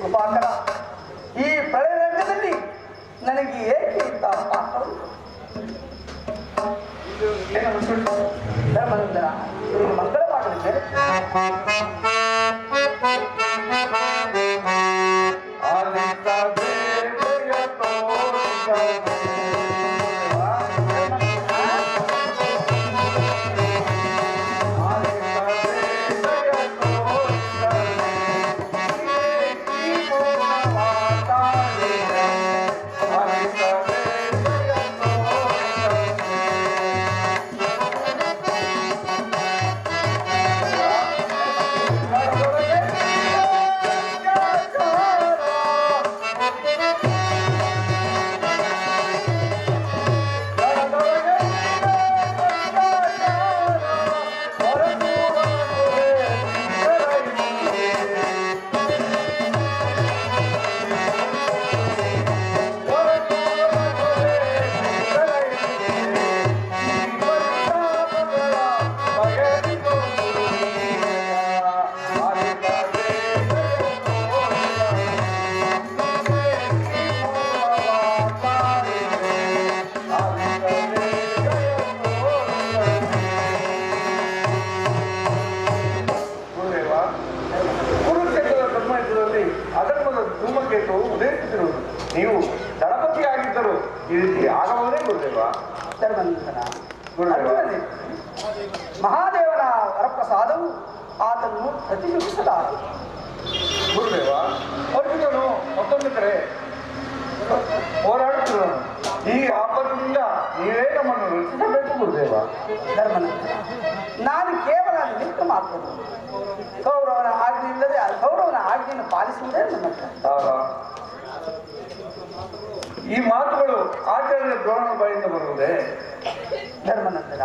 ಕೃಪಾಕರ, ಈ ಪ್ರಳಯ ರಂಗದಲ್ಲಿ ನನಗೆ ಏಕೆ ಇಂತ ಪಾತ್ರವು ಧರ್ಮನಂದನ ಮಂಗಳವಾಗಲಿದೆ. ನೀವು ದಳಪತಿ ಆಗಿದ್ದರು ಈ ರೀತಿ ಆಗಬಹುದೇ ಗುರುದೇವ? ಮಹಾದೇವನ ವರಪ್ರಸಾದವು ಆತನ್ನು ಪ್ರತಿಬಿಂಬಿಸಲಾರದು. ಗುರುದೇವ, ಅರ್ಜುನನು ಮತ್ತೊಂದು ಕಡೆ ಹೋರಾಡುತ್ತಿರುವನು. ಈ ಆಪತ್ತಿನಿಂದ ನೀವೇ ನಮ್ಮನ್ನು ರಕ್ಷಿಸಬೇಕು ಗುರುದೇವ. ಧರ್ಮನಂತರ ನಾನು ಕೇವಲ ನಿಮಿತ್ತ ಮಾತ್ರ. ಕೌರವನ ಆಜ್ಞೆ ಇಲ್ಲದೆ ಕೌರವನ ಆಜ್ಞೆಯನ್ನು ಪಾಲಿಸುವುದೇ ನನ್ನ ಕೆಲಸ. ಈ ಮಾತುಗಳು ಆಚಾರ್ಯ ದ್ರೋಣನ ಬಾಯಿಂದ ಬರುವುದೇ? ಧರ್ಮನಂತರ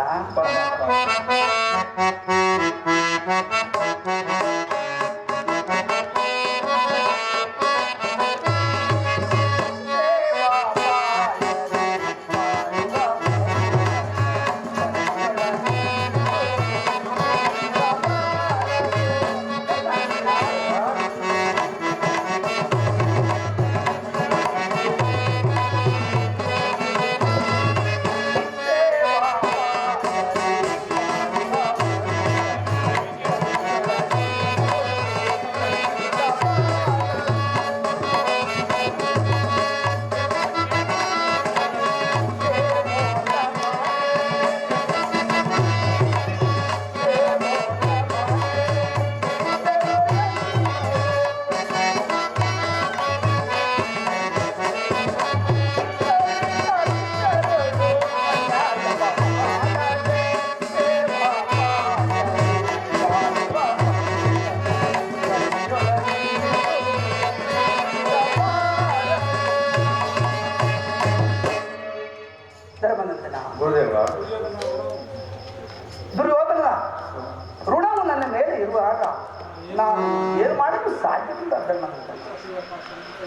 ಮಾಡಿದಂತ ಧರ್ಮದಂತ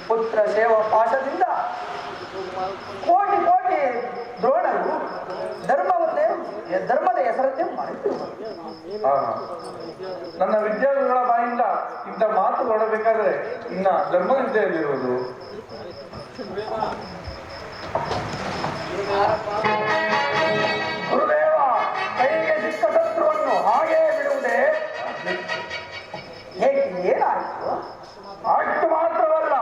ಪುತ್ರ ಸೇವಾ ಪಾಶದಿಂದ ಕೋಟಿ ಕೋಟಿ ದ್ರೋಣರು ಧರ್ಮದ ಹೆಸರನ್ನೇ ಮಾಡಿದ್ರು. ನನ್ನ ವಿದ್ಯಾರ್ಥಿಗಳ ಬಾಯಿಂದ ಇಂಥ ಮಾತು ಹೊರಡಬೇಕಾದ್ರೆ ಇನ್ನ ಧರ್ಮವಿದ್ಯೆಯಲ್ಲಿರುವುದು. ಗುರುದೇವ, ಕೈಗೆ ಸಿಕ್ಕ ಶತ್ರುವನ್ನು ಹಾಗೇ ಬಿಡುವುದೇ? ಹೇಗೆ ಏನಾಯಿತು? ಅಷ್ಟು ಮಾತ್ರವಲ್ಲ,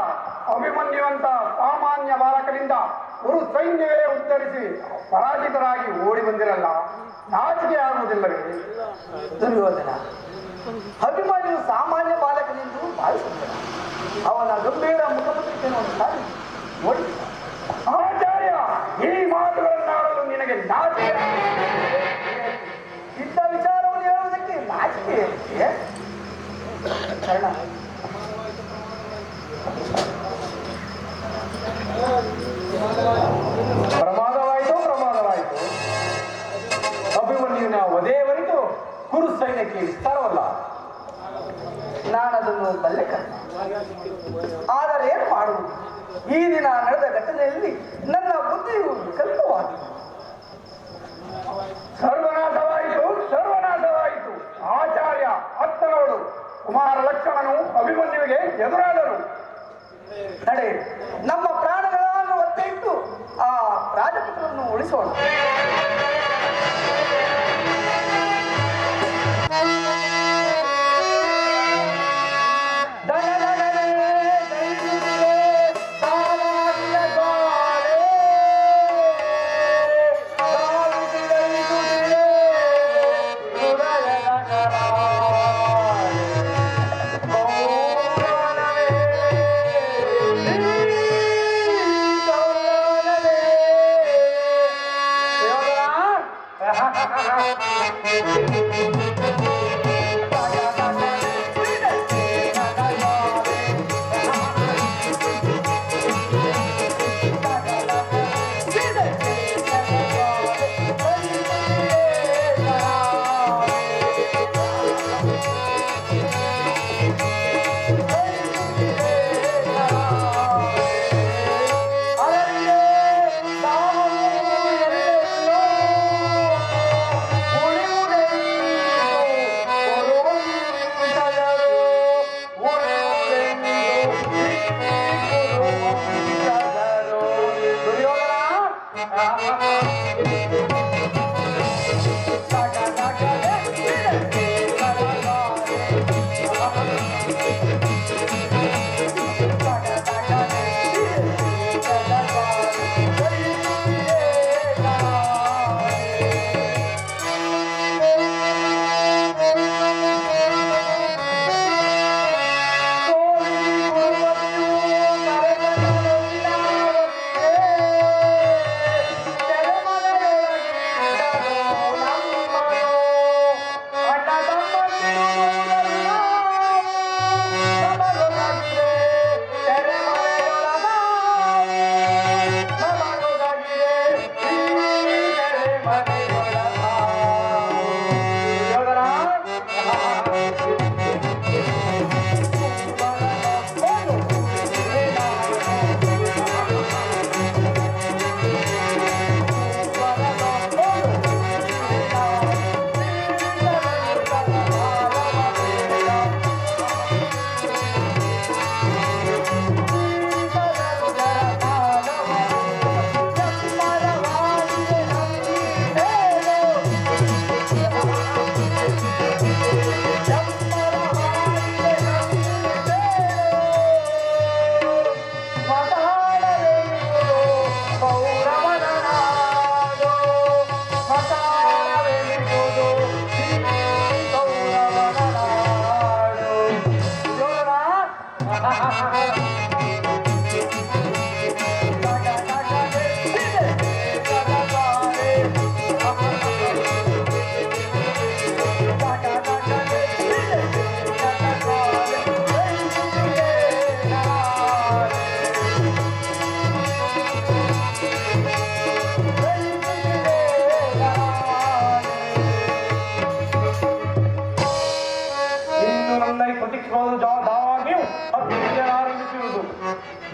ಅಭಿಮನ್ಯುವಂತ ಸಾಮಾನ್ಯ ಬಾಲಕನಿಂದ ಗುರು ಸೈನ್ಯವೇ ಉತ್ತರಿಸಿ ಪರಾಜಿತರಾಗಿ ಓಡಿ ಬಂದಿರಲ್ಲ, ನಾಚಿಕೆ ಆಗುವುದಿಲ್ಲವೇ? ದುರ್ಯೋಧನ ಅಭಿಮಾನಿಯು ಸಾಮಾನ್ಯ ಬಾಲಕನೆಂದು ಭಾವಿಸುತ್ತಾನೆ. ಅವನ ಗಂಭೀರ ಮುಖಪತ್ರಿಕೆಯನ್ನು ಒಂದು ಸಾರಿ ನೋಡಿ. ಆಚಾರ್ಯ, ಈ ಮಾತುಗಳನ್ನಾಡಲು ನಿನಗೆ ನಾಚಿಕೆ ಇದ್ದ ವಿಚಾರವನ್ನು ಹೇಳುವುದಕ್ಕೆ ನಾಚಿಕೆ ಕಾರಣ ಪ್ರಮಾದವಾಯಿತು. ಅಭಿಮನ್ಯುವಿನ ವಧೆಯವರೆಗೂ ಕುರು ಸೈನ್ಯಕ್ಕೆ ವಿಸ್ತಾರವಲ್ಲ. ನಾನದನ್ನು ಬಲ್ಲೆ ಕರ್ಮ. ಆದರೆ ಏನು ಮಾಡುವುದು? ಈ ದಿನ ನಡೆದ ಘಟನೆಯಲ್ಲಿ ನನ್ನ ಬುದ್ಧಿಯು ವಿಕಲ್ಪವಾಗಿದೆ. ಸರ್ವನಾಶವಾಯಿತು. ಆಚಾರ್ಯ ಅತ್ತನೋಡು ಕುಮಾರ ಲಕ್ಷ್ಮಣನು ಅಭಿಮನ್ಯುವಿಗೆ ಎದುರಾದರು. ನಡೆ, ನಮ್ಮ ಪ್ರಾಣಗಳನ್ನು ಒತ್ತೆ ಇಟ್ಟು ಆ ರಾಜಪುತ್ರವನ್ನು ಉಳಿಸೋಣ.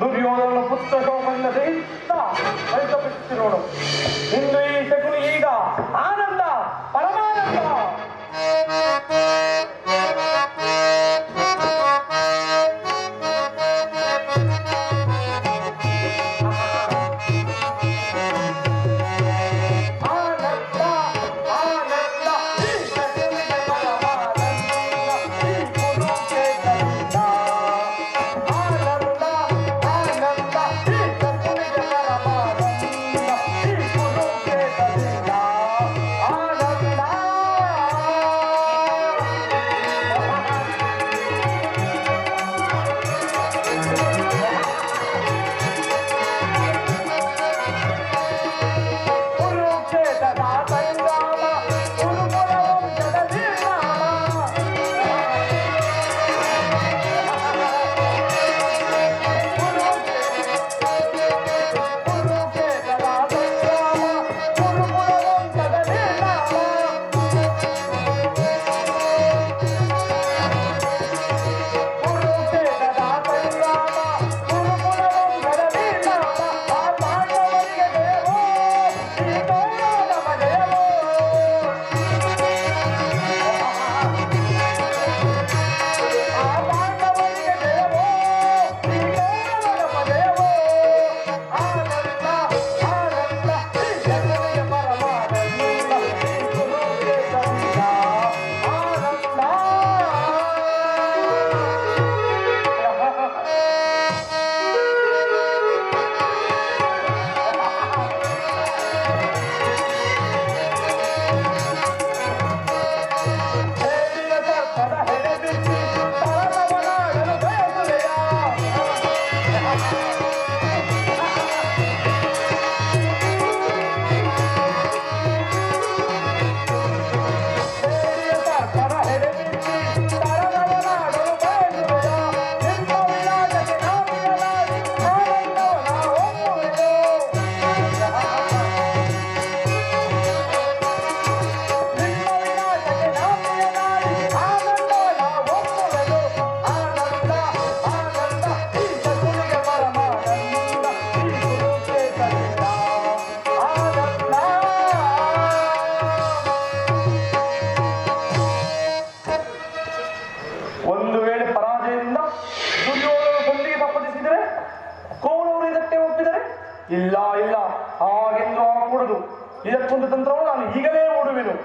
ದುರ್ಯೋಧನ ಪುತ್ರ ಶೋಕದಿಂದ ದಹಿತ ಪರಿತಪಿಸುತ್ತಿರೋನು. ಇಂದು ಈ ಶಕುನಿ ಈಗ ಆನಂದ ಪರಮಾನಂದ. ಒಂದು ವೇಳೆ ಪರಾಜಯದಿಂದ ದುರ್ಯೋಧನ ಸಂಧಿಗೆ ತಪ್ಪದಿಸಿದರೆ ಕೌರವರು ಇದಕ್ಕೆ ಒಪ್ಪಿದರೆ ಇಲ್ಲ ಇಲ್ಲ ಹಾಗೆಂದು ಆಗಕೂಡದು. ಇದಕ್ಕೊಂದು ತಂತ್ರವನ್ನು ನಾನು ಈಗಲೇ ಓಡುವೆನು.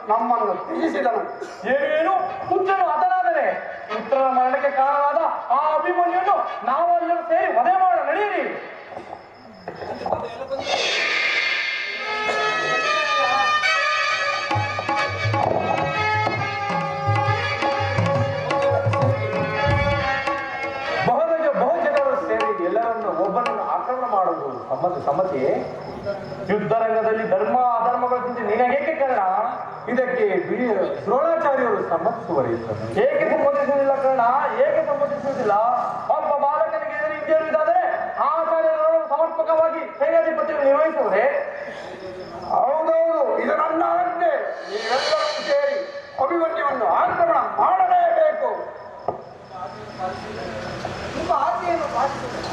ನಮ್ಮನ್ನು ತ್ಯಜಿಸಿದನು. ಏನು ಪುತ್ರನು ಹತನಾದರೆ ಪುತ್ರನ ಮರಣಕ್ಕೆ ಕಾರಣವಾದ ಆ ಅಭಿಮನ್ಯುವನ್ನು ನಾವೆಲ್ಲರೂ ಸೇರಿ ವಧೆ ಮಾಡ ನಡೆಯಿರಿ. ಬಹುಜನರು ಸೇರಿ ಎಲ್ಲರನ್ನು ಒಬ್ಬನನ್ನು ಆಕ್ರಮಣ ಮಾಡುವುದು ಸಮ್ಮತಿ. ಯುದ್ಧರಂಗದಲ್ಲಿ ಧರ್ಮ ಅಧರ್ಮಗಳ ಚಿಂತೆ ನಿನಗೇಕೆ ಕಾರಣ? ಇದಕ್ಕೆ ದ್ರೋಣಾಚಾರ್ಯರು ಸಮ್ಮತಿಸುವರೆ. ಏಕೆ ಸಮ್ಮತಿಸುವುದಿಲ್ಲ ಕಾರಣ? ಏಕೆ ಸಮ್ಮತಿಸುವುದಿಲ್ಲ? ಒಬ್ಬ ಬಾಲಕನಿಗೆ ಎದುರು ಹಿಂಜರಿಯುವುದಾದರೆ ಆಚಾರ್ಯರು ಸಮರ್ಪಕವಾಗಿ ಸೈನ್ಯಾಧಿಪತಿಯನ್ನು ನಿರ್ವಹಿಸುವುದೇ? ಹೌದೌದು, ಇದು ನನ್ನ ಆಜ್ಞೆ. ನೀವೆಲ್ಲರೂ ಸೇರಿ ಅಭಿಮನ್ಯುವನ್ನು ಆಕ್ರಮಣ ಮಾಡಲೇಬೇಕು. ನಿಮ್ಮ ಆಜ್ಞೆಯನ್ನು ಪಾಲಿಸುವುದು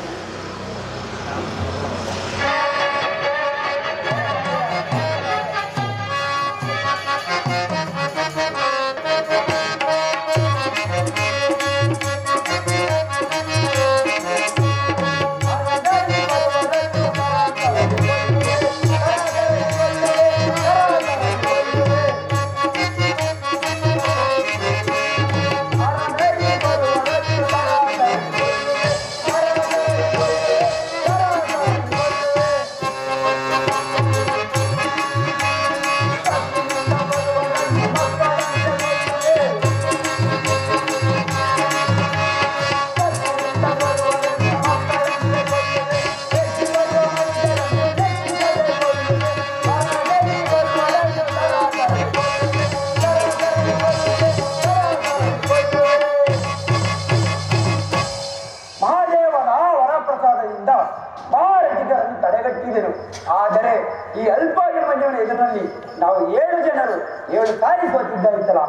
ನಾವು 7 ಜನರು 7 ಸಾರಿ ಸೋತಿದ್ದಾಯ್ತಲ್ಲ.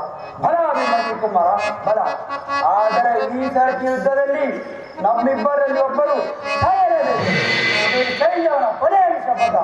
ಬಲ ಅಭಿಮನ್ಯು ಕುಮಾರ ಬಲ. ಆದರೆ ಈ ಸರ್ತಿ ಯುದ್ಧದಲ್ಲಿ ನಮ್ಮಿಬ್ಬರಲ್ಲಿ ಒಬ್ಬರು ಸಾಯಲೇಬೇಕು. ಇದು ಶೈಲವನ ಕೊನೆಯ ಶಪಥ.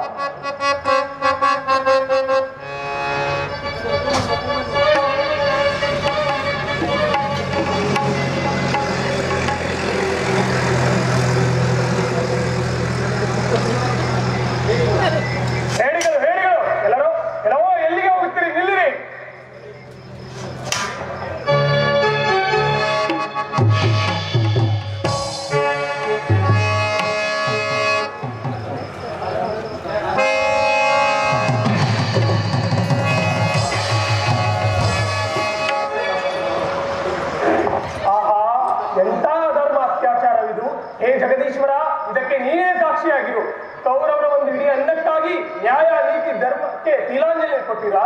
ಜಗದೀಶ್ವರ, ಇದಕ್ಕೆ ನೀನೇ ಸಾಕ್ಷಿಯಾಗಿರು. ಕೌರವರ ಒಂದು ಇಡೀ ಅನ್ನಕ್ಕಾಗಿ ನ್ಯಾಯ ನೀತಿ ಧರ್ಮಕ್ಕೆ ತಿಲಾಂಜಲಿ ಕೊಟ್ಟಿರಾ.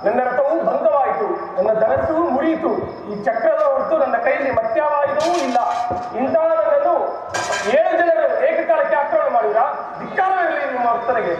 ನನ್ನ ರಥವು ಭಂಗವಾಯಿತು, ನನ್ನ ಧನಸ್ಸು ಮುರಿಯಿತು. ಈ ಚಕ್ರದ ಹೊರತು ನನ್ನ ಕೈಯಲ್ಲಿ ಮತ್ಯಾವಾಯುಧವೂ ಇಲ್ಲ. ಇಂತಹ ನನ್ನನ್ನು 7 ಜನರು ಏಕಕಾಲಕ್ಕೆ ಆಕ್ರಮಣ ಮಾಡಿದ್ರ. ಧಿಕ್ಕಾರವಿರಲಿ ನಿಮ್ಮ ವರ್ತನೆಗೆ.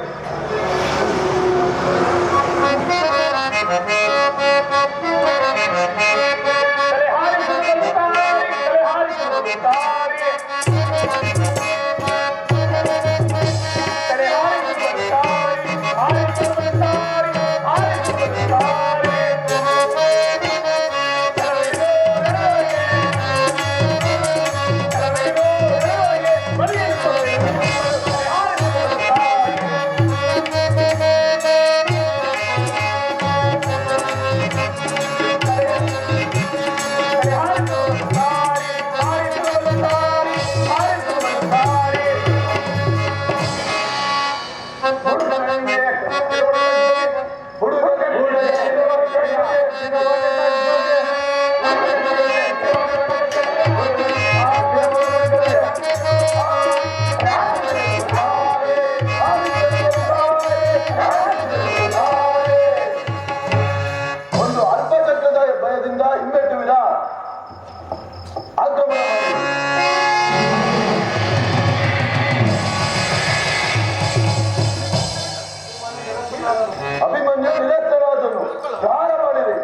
ಅಭಿಮನ್ಯು ನಿರಸ್ತರಾದನು. ಧಾರ ಮಾಡಿದೆ.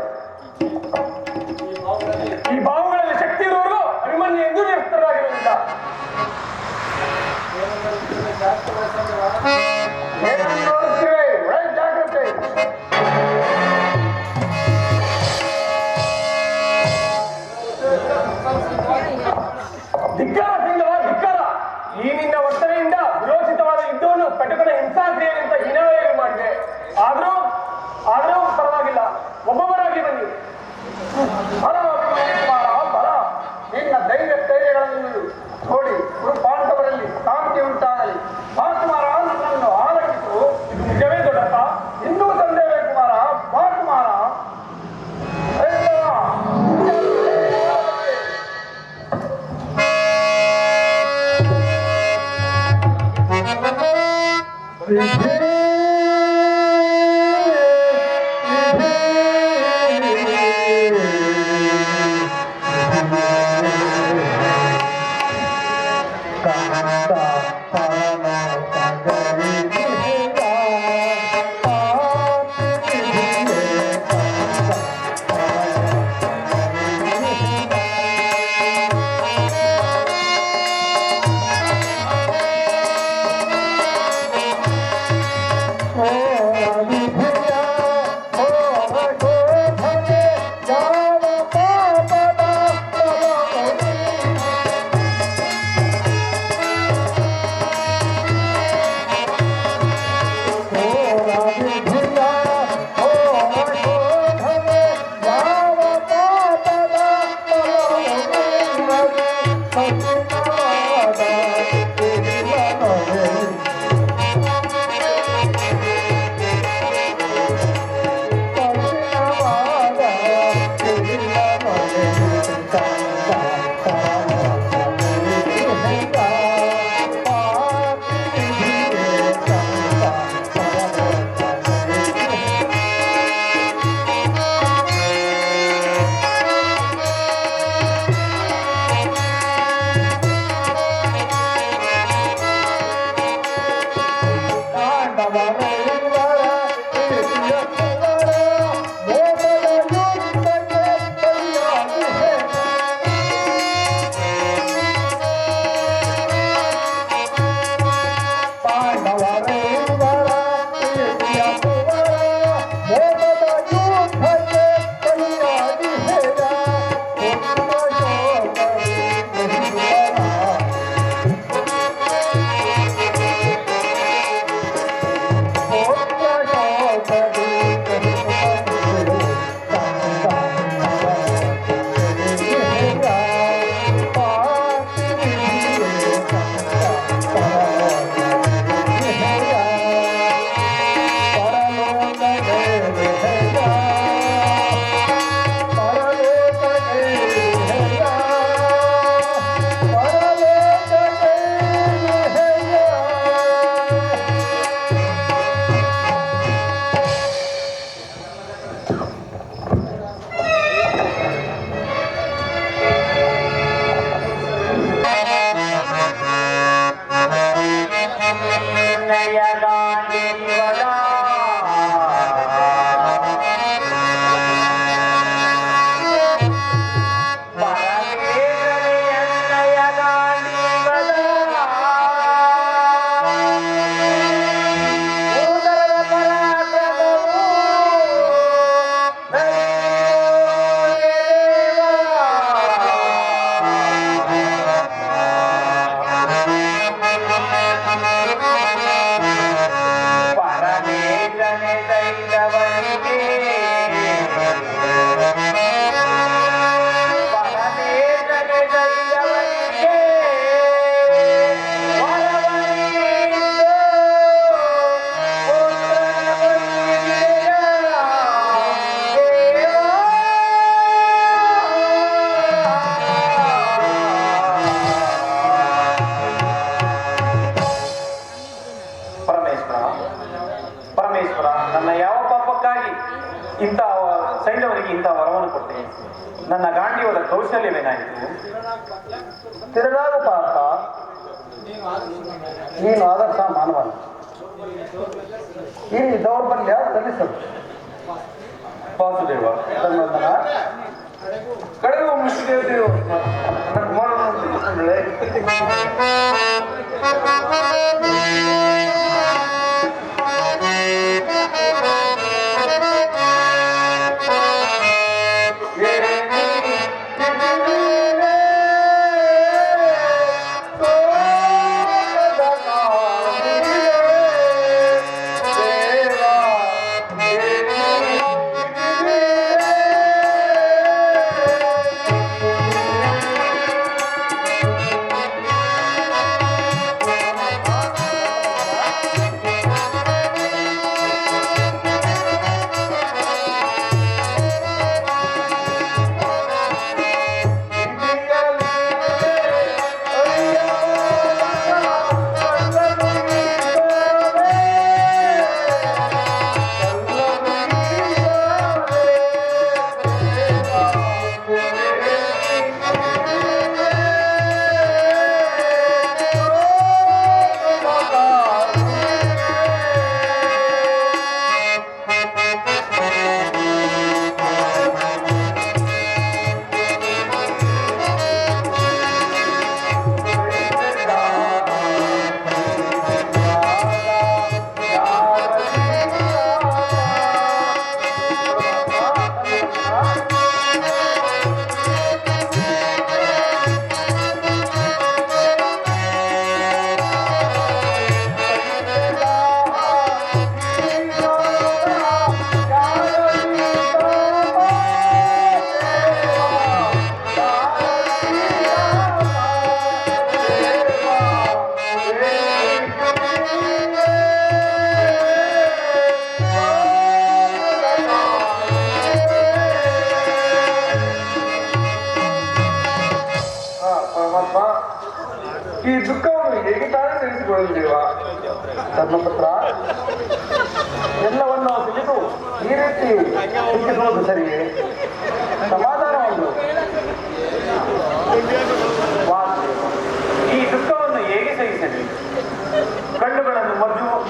ಈ ಬಾವುಗಳಲ್ಲಿ ಶಕ್ತಿ ಇರುವವರು ಅಭಿಮನ್ಯು ಎಂದೂ ನಿರಸ್ತರಾಗಿರುವುದಿಲ್ಲ. ಜಾಗ್ರತೆ. ಧಿಕ್ಕಾರ ಸಿಂಗವ ಧಿಕ್ಕಾರ. ಈ ನಿನ್ನ ವರ್ತನೆಯಿಂದ ವಿರೋಚಿತವಾದ ಯುದ್ಧವನ್ನು ಕಟಕನ ಹಿಂಸಾಕ್ರಿಯೆಗಿಂತ ಹೀನವಾಗಿ ಮಾಡಿದೆ. ಆದರೂ ಪರವಾಗಿಲ್ಲ, ಒಬ್ಬೊಬ್ಬರಾಗಿ ಬನ್ನಿ. ಬಲ ಬಲ. ನಿನ್ನ ಧೈರ್ಯಗಳನ್ನು ನೋಡಿ ಪಾಂಡವರಲ್ಲಿ ಶಾಂತಿ ಉಂಟಾಗಲಿ. ಕುಮಾರ ನನ್ನನ್ನು ಆಲೋಚಿಸು. ಇದು ನಿಜವೇ ದೊಡ್ಡಪ್ಪ? ಇನ್ನೂ ಸಂದೇಹ ಕುಮಾರ. ಕುಮಾರ ಇಂಥ ಸೈನ್ಯವರಿಗೆ ಇಂಥ ವರವನ್ನು ಕೊಟ್ಟೆ. ನನ್ನ ಗಾಂಡೀವದ ಕೌಶಲ್ಯವೇನಾಯಿತು? ತಿರುಗಾದ ಪಾರ್ಥ, ನೀನು ಆದರ್ಶ ಮಾನವನ. ಈ ದೌರ್ಬಲ್ಯ ಸಲ್ಲಿಸಲು ವಾಸುದೇವ ಧರ್ಮಧನ ಕಡೆಗೆ ಮುಷ್ಟಿದೇವತೆಯು ನನ್ನ ಕುಮಾರನನ್ನು ತಿಳಿಸಿಕೊಂಡಳೆ. ಈ ದುಃಖವನ್ನು ಹೇಗೆ ತಾನೇ ತಿಳಿಸಿಕೊಳ್ಳುವುದಿಲ್ವ? ಧರ್ಮಪುತ್ರ, ಎಲ್ಲವನ್ನು ತಿಳಿದು ಈ ರೀತಿ ಚಿಂತಿಸುವುದು ಸರಿಯೇ? ಸಮಾಧಾನ ಒಂದು. ಈ ದುಃಖವನ್ನು ಹೇಗೆ ಸಹಿಸಲಿ? ಕಣ್ಣುಗಳನ್ನು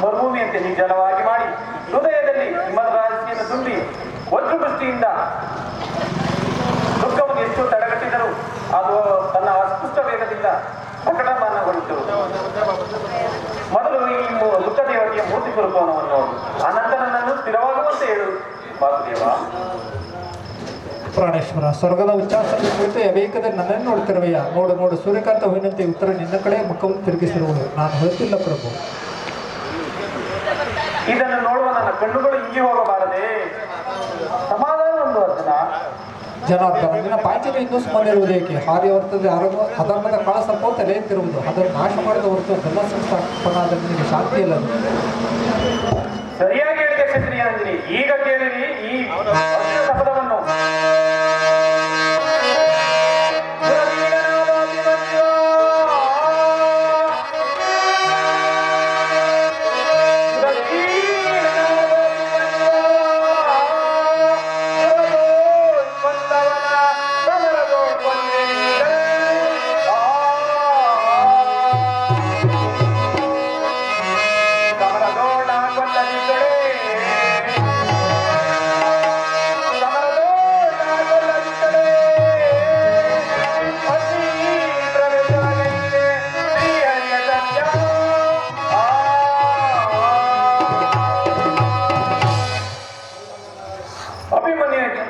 ಮರುಭೂಮಿಯಂತೆ ನಿಜಲವಾಗಿ ಮಾಡಿ ಹೃದಯದಲ್ಲಿ ಹಿಮರಾಶಿಯನ್ನು ತುಂಬಿ ವಜ್ರದೃಷ್ಟಿಯಿಂದ ದುಃಖವನ್ನು ಎಷ್ಟು ತಡೆಗಟ್ಟಿದರೂ ಅದು ತನ್ನ ಅಸ್ಪಷ್ಟ ವೇಗದಿಂದ ಪ್ರಕಟಮಾನಗೊಳಿತು. ಮೊದಲು ಈ ದುಃಖ ದೇವತೆಯ ಮೂರ್ತಿ ಸ್ವರೂಪವನ್ನು ನೋಡು, ಅನಂತರ ನನ್ನನ್ನು ಸ್ಥಿರವಾಗುವಂತೆ ಹೇಳು ವಾಸುದೇವ. ಪ್ರಾಣೇಶ್ವರ, ಸ್ವರ್ಗದ ಉಚ್ಚಾಸನ ಕುರಿತು ವೇಗದಲ್ಲಿ ನನ್ನನ್ನು ನೋಡ್ತಿರುವೆಯ. ನೋಡು ನೋಡು, ಸೂರ್ಯಕಾಂತ ಹೂವಿನಂತೆ ಉತ್ತರ ನಿನ್ನ ಕಡೆ ಮುಖವನ್ನು ತಿರುಗಿಸಿರುವುದು. ನಾನು ಹೊರತಿಲ್ಲ ಪ್ರಭು. ಇದನ್ನು ನೋಡುವ ನನ್ನ ಕಣ್ಣುಗಳು ಹಿಂಗೆ ಹೋಗಬಾರದೆ. ಸಮಾಧಾನ ಒಂದು ಅರ್ಜುನ. ಜನಾರ್ದನ, ನಿನ್ನ ಪಾಂಚನ ಇನ್ನೂ ಸುಮ್ಮನಿರುವುದೇಕೆ? ಹಾರ್ಯವರ್ತದೆ ಅಧರ್ಮದ ಕಾಳ ಸಂಪತ್ತು ತಲೆಯುತ್ತಿರುವುದು. ಅದನ್ನು ನಾಶ ಮಾಡಿದ ಹೊರತು ಧರ್ಮ ಸಂಸ್ಥಾಪನಾದ ನಿನಗೆ ಶಾಂತಿ ಇಲ್ಲದು. ಸರಿಯಾಗಿ ಹೇಳಿದೆ ಕ್ಷತ್ರಿಯ ಅಂದಿನಿ. ಈಗ ಕೇಳಿರಿ ಈ ಶಬ್ದವನ್ನು.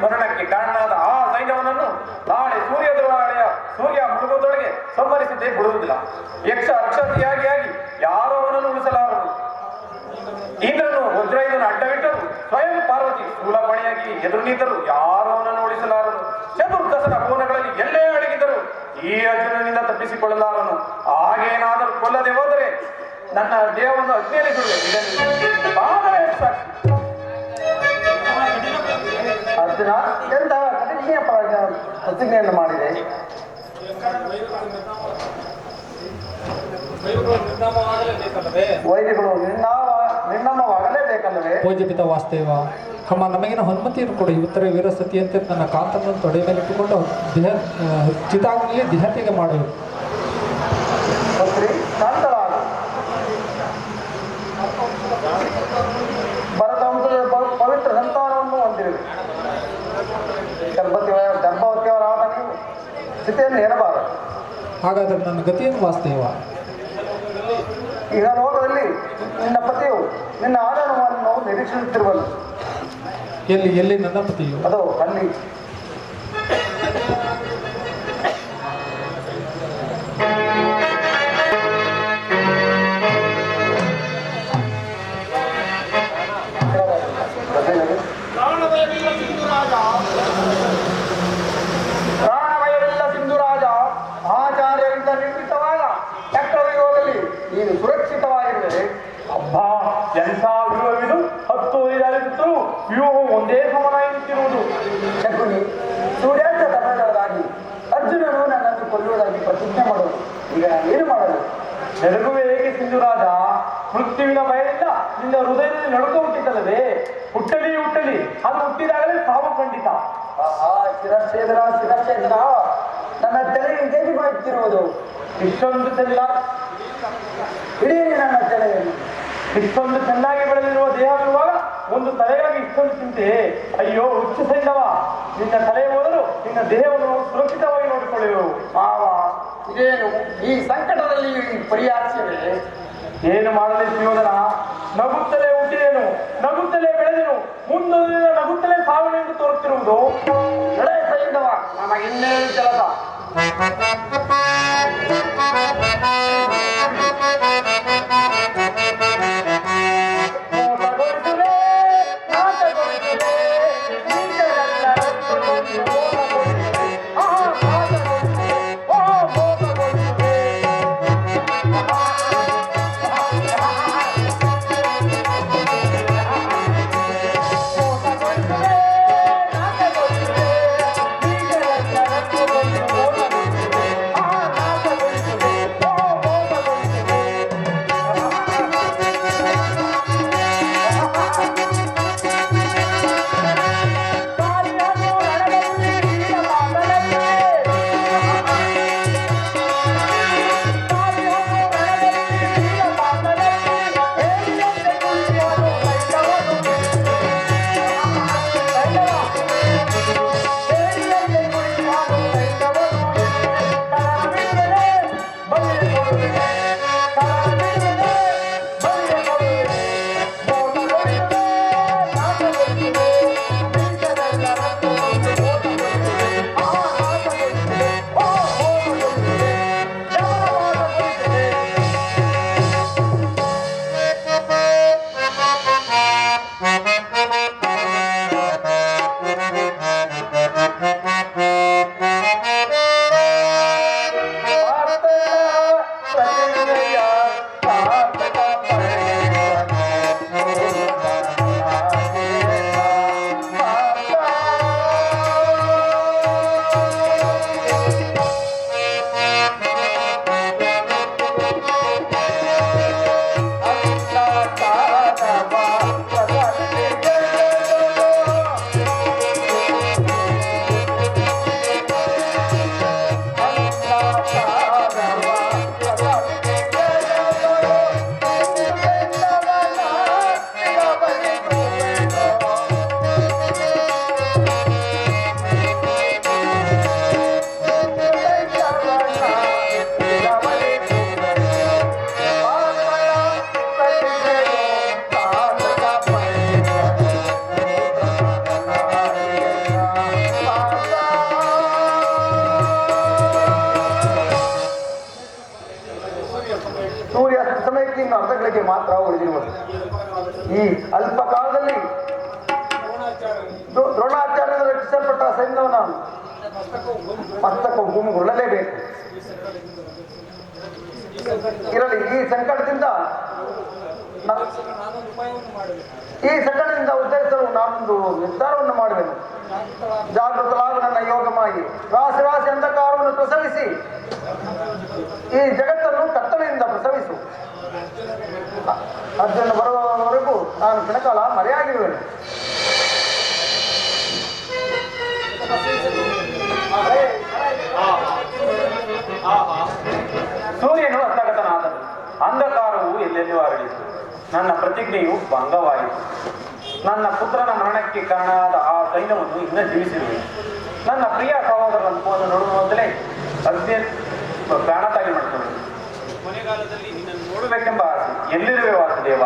ಮರಣಕ್ಕೆ ಕಾರಣವಾದ ಆ ಸೈನ್ಯವನನ್ನು ನಾಳೆ ಸೂರ್ಯ ಮುಳುಗುವುದೊಳಗೆ ಸಂಹರಿಸದೆ ಬಿಡುವುದಿಲ್ಲ. ಯಕ್ಷ ಅಕ್ಷತಿಯಾಗಿ ಯಾರೋ ಅವನನ್ನು ಉಳಿಸಲಾರರು. ಇಂದ್ರನು ವಜ್ರಾಯುಧನ ಅಡ್ಡವಿಟ್ಟರು, ಸ್ವಯಂ ಪಾರ್ವತಿ ಸ್ಥೂಲಪಣಿಯಾಗಿ ಎದುರು ನಿಂತರು, ಯಾರೋ ಅವನನ್ನು ಉಳಿಸಲಾರರು. ಚತುರ್ದಶನ ಕೋನಗಳಲ್ಲಿ ಎಲ್ಲೇ ಅಡಗಿದರು ಈ ಅರ್ಜುನನಿಂದ ತಪ್ಪಿಸಿಕೊಳ್ಳಲಾರನು. ಹಾಗೇನಾದರೂ ಕೊಲ್ಲದೆ ಹೋದರೆ ನನ್ನ ದೇಹವನ್ನು ಅಗ್ನಿಯಲ್ಲಿ ಸುಡುವೆ. ಇದನ್ನು ಬಾಧವೇ ಸಾಕ್ಷಿ. ಅರ್ಜುನ ಎಂತ ಕಠಿಣ ಪ್ರತಿಜ್ಞೆಯನ್ನು ಮಾಡಿದೆ. ವೈರಿಗಳು ನಿರ್ನಾಮವಾಗಲೇಬೇಕು. ಹೋಗಲೇಬೇಕಲ್ಲವೇ? ಪೂಜ್ಯ ಪಿತ ವಾಸ್ತೇವ, ಅಮ್ಮ ನಮಗಿನ ಹನುಮತಿಯನ್ನು ಕೊಡು. ಇವತ್ತರ ವೀರಸತಿಯಂತೆ ನನ್ನ ಕಾಂತನನ್ನು ತೊಡೆ ಮೇಲೆ ಇಟ್ಟುಕೊಂಡು ಚಿತಾಗ್ನಿಯಲ್ಲಿ ದಿಹತೆಗೆ ಮಾಡುವುದು. ಪುತ್ರಿ ಶಾಂತಳಾಗು. ಭರತವಂಶದ ಪವಿತ್ರ ಸಂತಾನವನ್ನು ಹೊಂದಿರುವೆ. ಗರ್ಭವತಿಯವರಾದ ನೀವು ಸ್ಥಿತಿಯನ್ನು ಏರಬಾರದು. ಹಾಗಾದರೆ ನನ್ನ ಗತಿಯನ್ನು ವಾಸ್ತೇವ? ಈಗ ಲೋಕದಲ್ಲಿ ನಿನ್ನ ಪತಿಯು ನಿನ್ನ ಆಗಮನವನ್ನು ನಿರೀಕ್ಷಿಸುತ್ತಿರುವನು. ಎಲ್ಲಿ ನನ್ನ ಪತಿಯು? ಅದು ಅಲ್ಲಿ. ಪ್ರಾಣಭಯವಿಲ್ಲ ಸಿಂಧುರಾಜ. ಆಚಾರ್ಯರಿಂದ ನಿರ್ಮಿತವಾದ ಚಕ್ರವ್ಯೂಹದಲ್ಲಿ ನೀನು ಸುರಕ್ಷಿತವಾಗಿರುವೆ. ಅಬ್ಬಾ, ಎಂಥ ವ್ಯೂಹವಿದು! 10 ಐದಾರಿದ್ದರೂ ವ್ಯೂಹ ಒಂದೇ ಸಮನಾಗಿ ನಿಂತಿರುವುದು. ಶಕುನಿ, ಸೂರ್ಯಾಸ್ತ ಸಮಯದೊಳಗಾಗಿ ಅರ್ಜುನನು ನನ್ನನ್ನು ಕೊಲ್ಲುವುದಾಗಿ ಪ್ರತಿಜ್ಞೆ ಮಾಡುವುದು. ಈಗ ಏನು ಮಾಡಲು? ನಡುಗುವೆ ಹೇಗೆ ಸಿಂಧುರಾಜ? ಮೃತ್ಯುವಿನ ಭಯದಿಂದ ನಿನ್ನ ಹೃದಯದಲ್ಲಿ ನಡುಕ ಹುಟ್ಟಿತಲ್ಲವೇ? ಹುಟ್ಟಲಿ ಅದು ಹುಟ್ಟಿದಾಗಲೇ ಸಾವು ಖಂಡಿತ. ಶಿರಚ್ಛೇದನ ನನ್ನ ತಲೆಗೆ ಹೇಗೆ ಮಾಡುತ್ತಿರುವುದು? ಇಷ್ಟೊಂದು ಹಿಡಿಯಿರಿ ನನ್ನ ತಲೆಯನ್ನು. ಇಷ್ಟೊಂದು ಚೆನ್ನಾಗಿ ಬೆಳೆದಿರುವ ದೇಹವಿರುವಾಗ ಒಂದು ತಲೆಗಾಗಿ ಇಷ್ಟೊಂದು ಚಿಂತೆ? ಅಯ್ಯೋ ಹುಚ್ಚು ಸೈಂಧವ, ನಿನ್ನ ತಲೆ ಹೋದರೂ ನಿನ್ನ ದೇಹವನ್ನು ಸುರಕ್ಷಿತವಾಗಿ ನೋಡಿಕೊಳ್ಳುವೆವು. ಮಾವ, ಇದೇನು ಈ ಸಂಕಟದಲ್ಲಿ ಪರಿಹಾಸ್ಯವೇ? ಏನು ಮಾಡಲಿ ಸುಯೋಧನ? ನಗುತ್ತಲೇ ಹುಟ್ಟಿದೇನು, ನಗುತ್ತಲೇ ಬೆಳೆದೆನು, ಮುಂದೊಂದು ದಿನ ನಗುತ್ತಲೇ ಸಾವಿನೆಂದು ತೋರುತ್ತಿರುವುದು. ಎಳೆ ಸೈಂಧವ, ನಮಗಿನ್ನೇನು ಕೆಲಸ? ಅರ್ಧಗಳಿಗೆ ಮಾತ್ರ ಉಳಿದಿರುವುದು. ಈ ಅಲ್ಪ ಕಾಲದಲ್ಲಿ ದ್ರೋಣಾಚಾರ್ಯರಿಂದ ರಕ್ಷಿಸಲ್ಪಟ್ಟ ಸೈನ್ಯವನ್ನ ಮಸ್ತಕವು ಭೂಮಿಗೊಳ್ಳಲೇಬೇಕು. ಇರಲಿ, ಈ ಸಂಕಟದಿಂದ ಉದ್ದೇಶಿಸಲು ನಾನೊಂದು ನಿರ್ಧಾರವನ್ನು ಮಾಡುವೆನು. ಜಾಗೃತರಾಗ ನನ್ನ ಯೋಗಮಾಗಿ ರಾಶಿ ರಾಶಿ ಅಂಧಕಾರವನ್ನು ಪ್ರಸವಿಸಿ ಈ ಜಗತ್ತನ್ನು ಕತ್ತಲೆಯಿಂದ ಪ್ರಸವಿಸು. ಅರ್ಜುನ ಬರುವವರೆಗೂ ನಾನು ಕ್ಷಣಕಾಲ ಮರೆಯಾಗಿರುವೆನು. ಸೂರ್ಯನು ಹಸ್ತಗತನಾದನು, ಅಂಧಕಾರವು ಎಲ್ಲೆಲ್ಲೂ ಹರಡಿತು. ನನ್ನ ಪ್ರತಿಜ್ಞೆಯು ಭಂಗವಾಯಿತು. ನನ್ನ ಪುತ್ರನ ಮರಣಕ್ಕೆ ಕಾರಣವಾದ ಆ ಸೈನ್ಯವನ್ನು ಇನ್ನೂ ಜೀವಿಸಿರುವೆ. ನನ್ನ ಪ್ರಿಯ ಸಹೋದರನ ಮುಖವನ್ನು ನೋಡುವ ಮೊದಲೇ ಅಗ್ನಿ ಪ್ರಾಣತ್ಯಾಗ ಮಾಡ್ತೇನೆ. ಕೊನೆಗಾಲದಲ್ಲಿ ನಿನ್ನನ್ನು ನೋಡಬೇಕೆಂಬ ಆಸೆ. ಎಲ್ಲಿರುವೆ ವಾಸುದೇವ?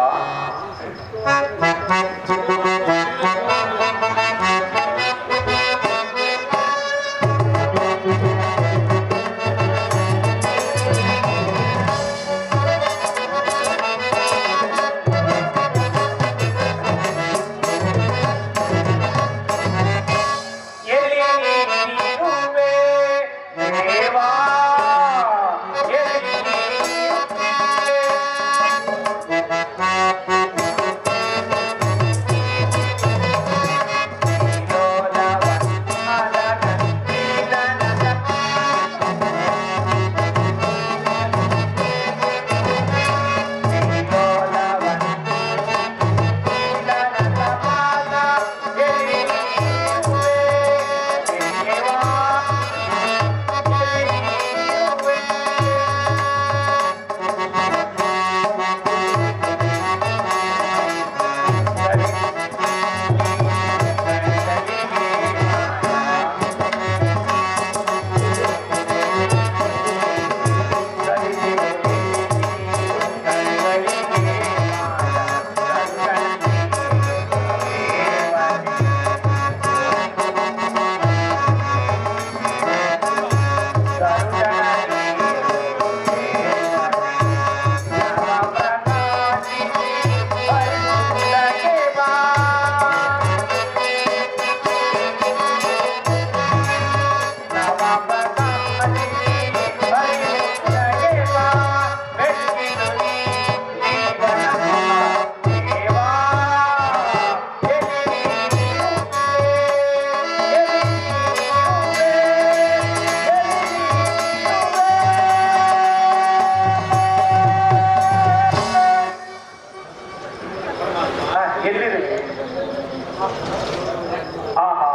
ಆಹಾ,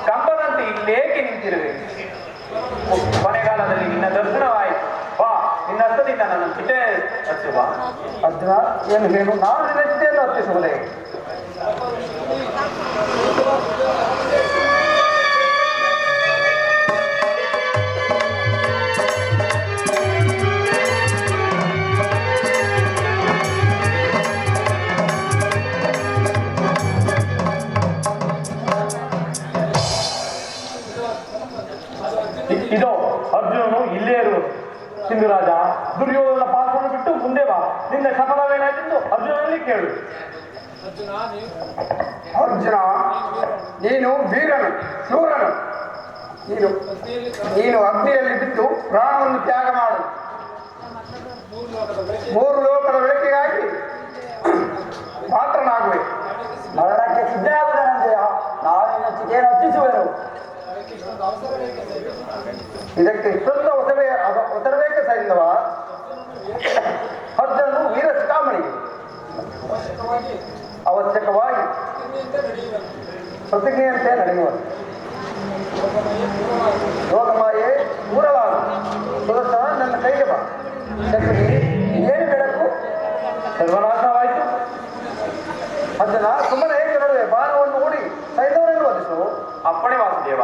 ಕಂಬದಂತೆ ಇಲ್ಲೇಕೆ ನಿಂತಿರುವೆ? ಕೊನೆಗಾಲದಲ್ಲಿ ನಿನ್ನ ದರ್ಶನವಾಯಿತು. ಬಾ, ನಿನ್ನ ಹಸ್ತದಿಂದ ನನ್ನ ಚಿತೆ ಹಚ್ಚುವ. ಅರ್ಜುನ, ಏನು ಹೇಳು? ನಾನು ನಿನ್ನ ಚಿತೆಯನ್ನು ಹತ್ತಿಸುವುದೇ? ಇದೋ ಅರ್ಜುನನು ಇಲ್ಲೇ ಇರುವುದು. ಸಿಂಧುರಾಜ, ದುರ್ಯೋಧನ ಪಾತ್ರವನ್ನು ಬಿಟ್ಟು ಮುಂದೆ ಬಾ. ನಿನ್ನ ಶಪಥವೇನಾಯ್ತೆಂದು ಅರ್ಜುನನಲ್ಲಿ ಕೇಳು. ಅರ್ಜುನ, ನೀನು ವೀರನು, ಶೂರನು. ನೀನು ಅಗ್ನಿಯಲ್ಲಿ ಬಿದ್ದು ಪ್ರಾಣವನ್ನು ತ್ಯಾಗ ಮಾಡು. 3 ಲೋಕದ ಬೆಳಕಿಗಾಗಿ ಪಾತ್ರನಾಗುವೆ. ಮರಣಕ್ಕೆ ಸಿದ್ಧವಾಗುವುದರಂತೆಯ ನಾನಿನ್ನ ಚಿತೆಯನ್ನು ಹಚ್ಚಿಸುವೆನು. ಇದಕ್ಕೆ ಇಷ್ಟೊಂದು ಒಸರಬೇಕ ಸೈನ್ಯವ. ಅರ್ಜುನನು ವೀರ ಶಿಖಾಮಣಿಗೆ ಅವಶ್ಯಕವಾಗಿ ಪ್ರತಿಜ್ಞೆಯಂತೆ ನಡೆಯುವರು. ಯೋಗಮಾಯೆ ದೂರಲಾರು. ಸುದರ್ಶನ, ನನ್ನ ಕೈಗೆ ಬಾ. ಶಕ್ತಿ ಏನು ಬೆಳಕು? ಸರ್ವನಾಶವಾಯಿತು. ಅರ್ಜುನ, ಸುಮ್ಮನೆ ಹೇಗೆ ನಡುವೆ ಬಾಣವನ್ನು ಹೂಡಿ ಸೈನ್ಯವನ್ನು ವಧಿಸು. ಅಪ್ಪಣೆ ವಾಸುದೇವ.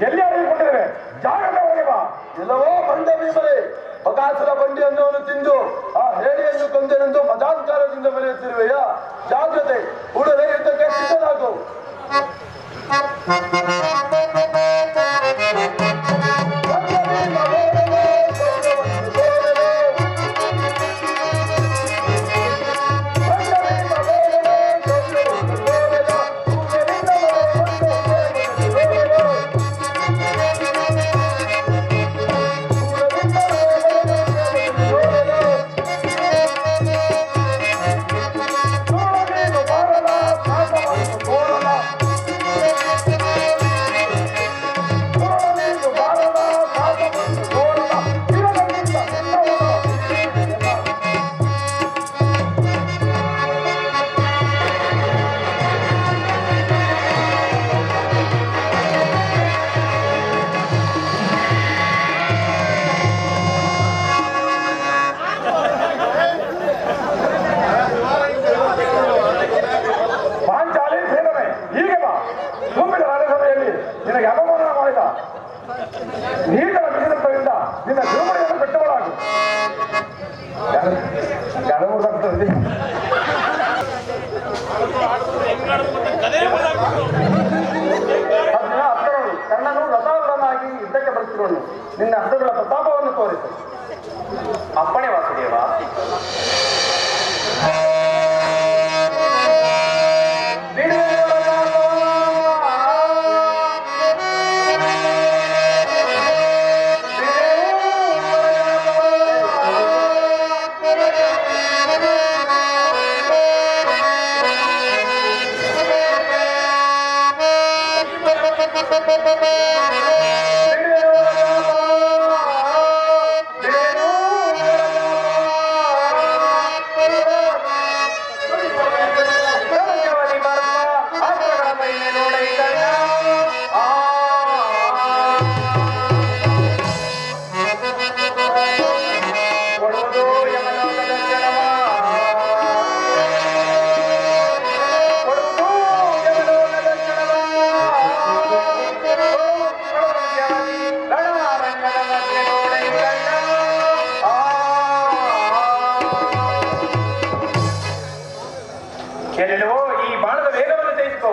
ಎಲ್ಲಿ ಅಡಗಿಕೊಂಡಿದ್ದೇವೆ? ಜಾಗ್ರತೆ ಹೋಗಿ ಬಾ. ಎಲ್ಲವೋ ಬಂಡೆ ಭೀಮರೇ, ಬಕಾಸುರ ಬಂಡಿ ಅನ್ನೋನು ತಿಂದು ಆ ಹೇಳಿಯನ್ನು ಕೊಂದೆನೆಂದು ಮತಾಂಕಾರದಿಂದ ಬೆಳೆಯುತ್ತಿರುವೆಯ. ಜಾಗ್ರತೆ, ಕೂಡಲೇ ಯುದ್ಧಕ್ಕೆ ಸಿದ್ಧರಾಗು. ಗಡವುದಾಗ್ತದೆ. ಅರ್ಜುನ ಅಪ್ಸರರು ಕರ್ಣನು ರಥಾವರನಾಗಿ ಯುದ್ಧಕ್ಕೆ ಬರುತ್ತಿರುವನು. ನಿನ್ನ ಹಸ್ತಗಳ ಪ್ರತಾಪವನ್ನು ತೋರಿಸು. ಅಪ್ಪಣೆ ವಾಸುದೇವ. ಎಲ್ಲೆಲ್ಲೋ ಈ ಬಾಣದ ವೇಗವನ್ನು ಜಯಿಸಿಕೋ.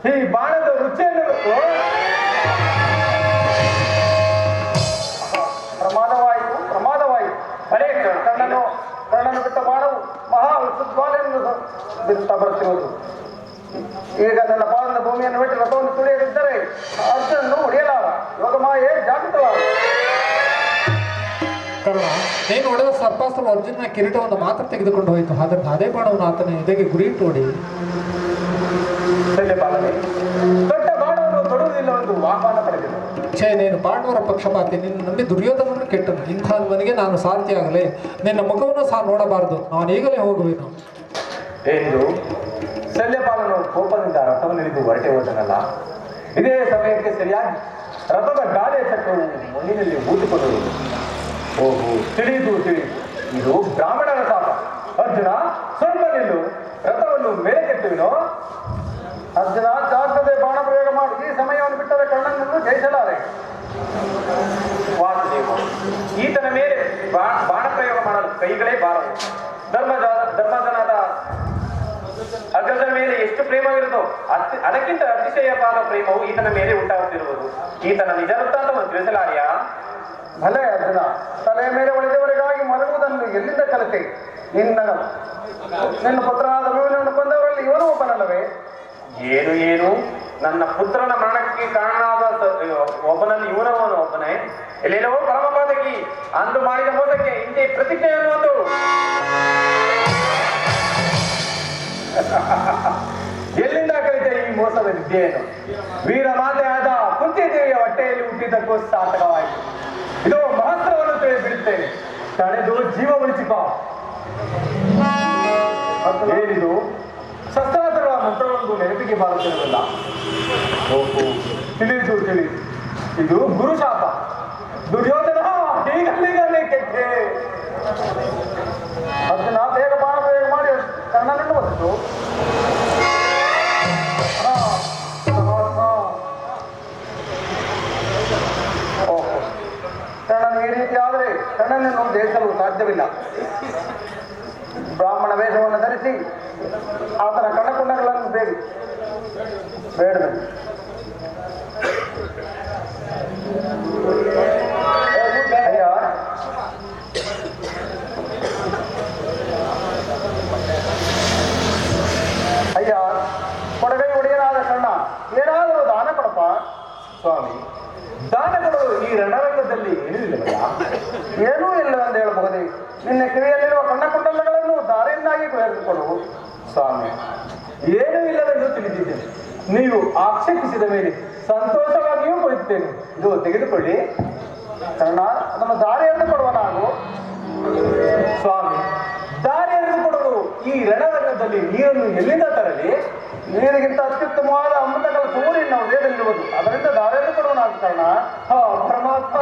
ಈ ಬಾಣದ ರುಚಿಯನ್ನು ಪ್ರಮಾದವಾಯಿತು. ಅದೇ ಕರ್ಣನು ಬಿಟ್ಟ ಬಾಣವು ಮಹಾ ಉತ್ಸುಜ್ವಾಲೆಯನ್ನು ಬಿಡುತ್ತಾ ಬರುತ್ತಿರುವುದು. ಈಗ ನನ್ನ ಪಾದದ ಭೂಮಿಯನ್ನು ಬಿಟ್ಟು ರಥವನ್ನು ತುಳಿಯದಿದ್ದರೆ ಅರ್ಜುನನ್ನು ಹೊಡೆಯಲಾರ. ಯೋಗಮಾಯೆ ಜಾಗೃತವಾದ. ಕರ್ಣ, ನೀನು ಹೊಡೆದ ಸರ್ಪಾಸ್ತ್ರ ಅರ್ಜುನನ ಕಿರೀಟವನ್ನು ಮಾತ್ರ ತೆಗೆದುಕೊಂಡು ಹೋಯಿತು. ಆದರೆ ಅದೇ ಬಾಣವನ್ನು ಆತನ ಎದೆಗೆ ಗುರಿಯಿಟ್ಟು ಹೊಡಿ. ದೊಡ್ಡ ಬಾಣವನ್ನು ತೊಡುವುದಿಲ್ಲವೆಂದು ಆಹ್ವಾನ ಪಡೆದನು. ಛೇ, ನೀನು ಪಾಂಡವರ ಪಕ್ಷಪಾತಿ. ನಿನ್ನ ನಂಬಿ ದುರ್ಯೋಧನನ್ನು ಕೆಟ್ಟನು. ಇಂಥವನಿಗೆ ನಾನು ಸಾರಥಿಯಾಗಲೇ. ನಿನ್ನ ಮುಖವನ್ನು ಸಹ ನೋಡಬಾರದು. ನಾನು ಈಗಲೇ ಹೋಗುವೆನು ಎಂದು ಶಲ್ಯಪಾಲನು ಕೋಪದಿಂದ ರಥವನ್ನು ಹಿಡಿದು ಹೊರಟೆ ಹೋದನಲ್ಲ. ಇದೇ ಸಮಯಕ್ಕೆ ಸರಿಯಾಗಿ ರಥದ ಗಾಳಿಯ ಚಕ್ರವು ಮಣ್ಣಿನಲ್ಲಿ ಊದಿಕೊಂಡು ಓಹೋ, ತಿಳಿದು ಇದು ಬ್ರಾಹ್ಮಣರ ಶಾಪ. ಅರ್ಜುನ, ಸ್ವಲ್ಪ ನಿಲ್ಲು. ರಥವನ್ನು ಮೇಲೆ ಕೆತ್ತುವಿನೋ? ಅರ್ಜುನ, ಜಾಗ್ರತೆ ಬಾಣ ಪ್ರಯೋಗ ಮಾಡಿ. ಈ ಸಮಯವನ್ನು ಬಿಟ್ಟರೆ ಕರ್ಣನನ್ನು ಜಯಿಸಲಾರೆ. ವಾಸುದೇವ, ಈತನ ಮೇಲೆ ಬಾಣ ಪ್ರಯೋಗ ಮಾಡಲು ಕೈಗಳೇ ಬಾರದು. ಧರ್ಮಜನಾದ ಅಗ್ರಜನ ಮೇಲೆ ಎಷ್ಟು ಪ್ರೇಮವಿರುತ್ತೋ ಅದಕ್ಕಿಂತ ಅತಿಶಯವಾದ ಪ್ರೇಮವು ಈತನ ಮೇಲೆ ಉಂಟಾಗುತ್ತಿರುವುದು. ಈತನ ನಿಜ ವೃತ್ತಾಂತವನ್ನು ತಿಳಿಸಲಾರಿಯಾ? ಭಲೆ ಅರ್ಜುನ, ತಲೆಯ ಮೇಲೆ ಒಳೆದವರಿಗಾಗಿ ಮಲಗುವುದನ್ನು ಎಲ್ಲಿಂದ ಕಲಿತೆ? ನಿನ್ನ ಪುತ್ರನಾದ ಭೂಮಿಯನ್ನು ಕೊಂದವರಲ್ಲಿ ಇವನು ಒಬ್ಬನಲ್ಲವೇ? ಏನು ನನ್ನ ಪುತ್ರನ ಮರಣಕ್ಕೆ ಕಾರಣವಾದ ಒಬ್ಬನಲ್ಲಿ ಇವನವನು ಒಬ್ಬನೇ. ಎಲ್ಲೆಲ್ಲವೋ ಪರಮಪಾದಕಿ ಅಂದು ಮಾಡಿದ ಮೋಸಕ್ಕೆ ಇಂತೆ ಪ್ರತಿಜ್ಞೆ ಅನ್ನುವುದು. ಎಲ್ಲಿಂದ ಕಲಿತೆ ಈ ಮೋಸದ ವಿದ್ಯೆಯನ್ನು? ವೀರ ಮಾತೆಯಾದ ಕುಂತಿದೇವಿಯ ಹೊಟ್ಟೆಯಲ್ಲಿ ಹುಟ್ಟಿದ್ದಕ್ಕೂ ಸಾರ್ಥಕವಾಯಿತು. ಇದು ಮಹತ್ವವನ್ನು ತಿಳಿದುಬಿಡುತ್ತೇನೆ. ತಡೆದು ಜೀವ ಉಳಿಸಿಕೋ. ಏನಿದು? ಶಸ್ತ್ರಾಸ್ತ್ರಗಳ ಮಂತ್ರವೊಂದು ನೆನಪಿಗೆ ಬಾರುತ್ತಿರಲಿಲ್ಲ. ಓಹೋ, ತಿಳಿದು ಇದು ಗುರುಶಾಪ. ದುರ್ಯೋಧನ ಹೀಗಲ್ಲೇ ಕೆಟ್ಟೆ. ಅದನ್ನ ಬೇಗ ಬಾಣ ಪ್ರಯೋಗ ಮಾಡಿ ಕರ್ಣನನ್ನು ಒತ್ತು. ಓಹೋ, ಕರ್ಣನ ಈ ರೀತಿ ಆದರೆ ಕರ್ಣನನ್ನು ಜಯಿಸಲು ಸಾಧ್ಯವಿಲ್ಲ. ಬ್ರಾಹ್ಮಣ ವೇಷವನ್ನು ಧರಿಸಿ ಆತನ ಕಣ್ಣಕುಂಡಗಳನ್ನು ಬೇಡದು. ಅಯ್ಯ, ಕೊಡಗೈ ಒಡೆಯನಾದ ಕರ್ಣ, ಏನಾದರೂ ದಾನ ಕೊಡಪ್ಪ. ಸ್ವಾಮಿ, ದಾನಗಳು ಈ ರಣರಂಗದಲ್ಲಿ ಏನೂ ಇಲ್ಲವಲ್ಲ? ಏನೂ ಇಲ್ಲ ಎಂದು ಹೇಳಬಹುದೇ? ನಿನ್ನ ಕಿವಿಯಲ್ಲಿರುವ ಕಣ್ಣಕುಂಡಲಗಳನ್ನು ದಾರಿಯನ್ನಾಗಿ ಬೆಳೆದುಕೊಡು. ಸ್ವಾಮಿ, ಏನೂ ಇಲ್ಲವೆಂದು ತಿಳಿದಿದ್ದೇನೆ. ನೀವು ಆಕ್ಷೇಪಿಸಿದ ಮೇಲೆ ಸಂತೋಷವಾಗಿಯೂ ಕೊಡುತ್ತೇನೆ. ಇದು ತೆಗೆದುಕೊಳ್ಳಿ. ಕರ್ಣ, ಅದನ್ನು ದಾರಿಯನ್ನು ಕೊಡುವ ನಾನು. ಸ್ವಾಮಿ, ದಾರಿಯನ್ನು ಕೊಡಲು ಈ ರಣರಂಗದಲ್ಲಿ ನೀರನ್ನು ಎಲ್ಲಿಂದ ತರಲಿ? ನೀರಿಗಿಂತ ಅತ್ಯುತ್ತಮವಾದ ಅಮೃತಗಳ ಸೂರ್ಯ ನಾವು ದೇಹದಲ್ಲಿರುವುದು, ಅದರಿಂದ ದಾರಿಯನ್ನು ಕೊಡುವ ನಾನು ಕರ್ಣ. ಹಾ ಪರಮಾತ್ಮ.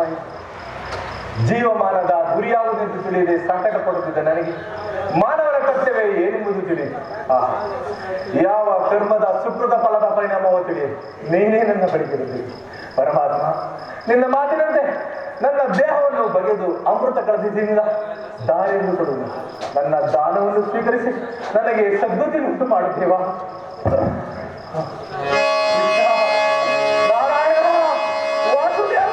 ಅರ್ಥವಾಯಿತು. ಜೀವಮಾನದ ಗುರಿ ಯಾವುದೆಂದು ತಿಳಿಯದೆ ಸಂಕಟ ಪಡುತ್ತಿದ್ದ ನನಗೆ ಮಾನವನ ಕರ್ತವ್ಯ ಏನೆಂಬುದು ತಿಳಿಯಿತು. ಯಾವ ಕರ್ಮದ ಸುಕೃತ ಫಲದ ಪರಿಣಾಮವೂ ತಿಳಿಯದು. ನೀನೇ ನನ್ನ ಬಳಿಗಿರುತ್ತೀವಿ ಪರಮಾತ್ಮ. ನಿನ್ನ ಮಾತಿನಂತೆ ನನ್ನ ದೇಹವನ್ನು ಬಗೆದು ಅಮೃತ ಕಳದಿದ್ದರಿಂದ ದಾರಿಯನ್ನು ಕೊಡುವುದು. ನನ್ನ ದಾನವನ್ನು ಸ್ವೀಕರಿಸಿ ನನಗೆ ಸದ್ಗತಿ ಉಂಟು ಮಾಡುತ್ತೇವಾ? ನಾರಾಯಣ ವಾಸುದೇವ.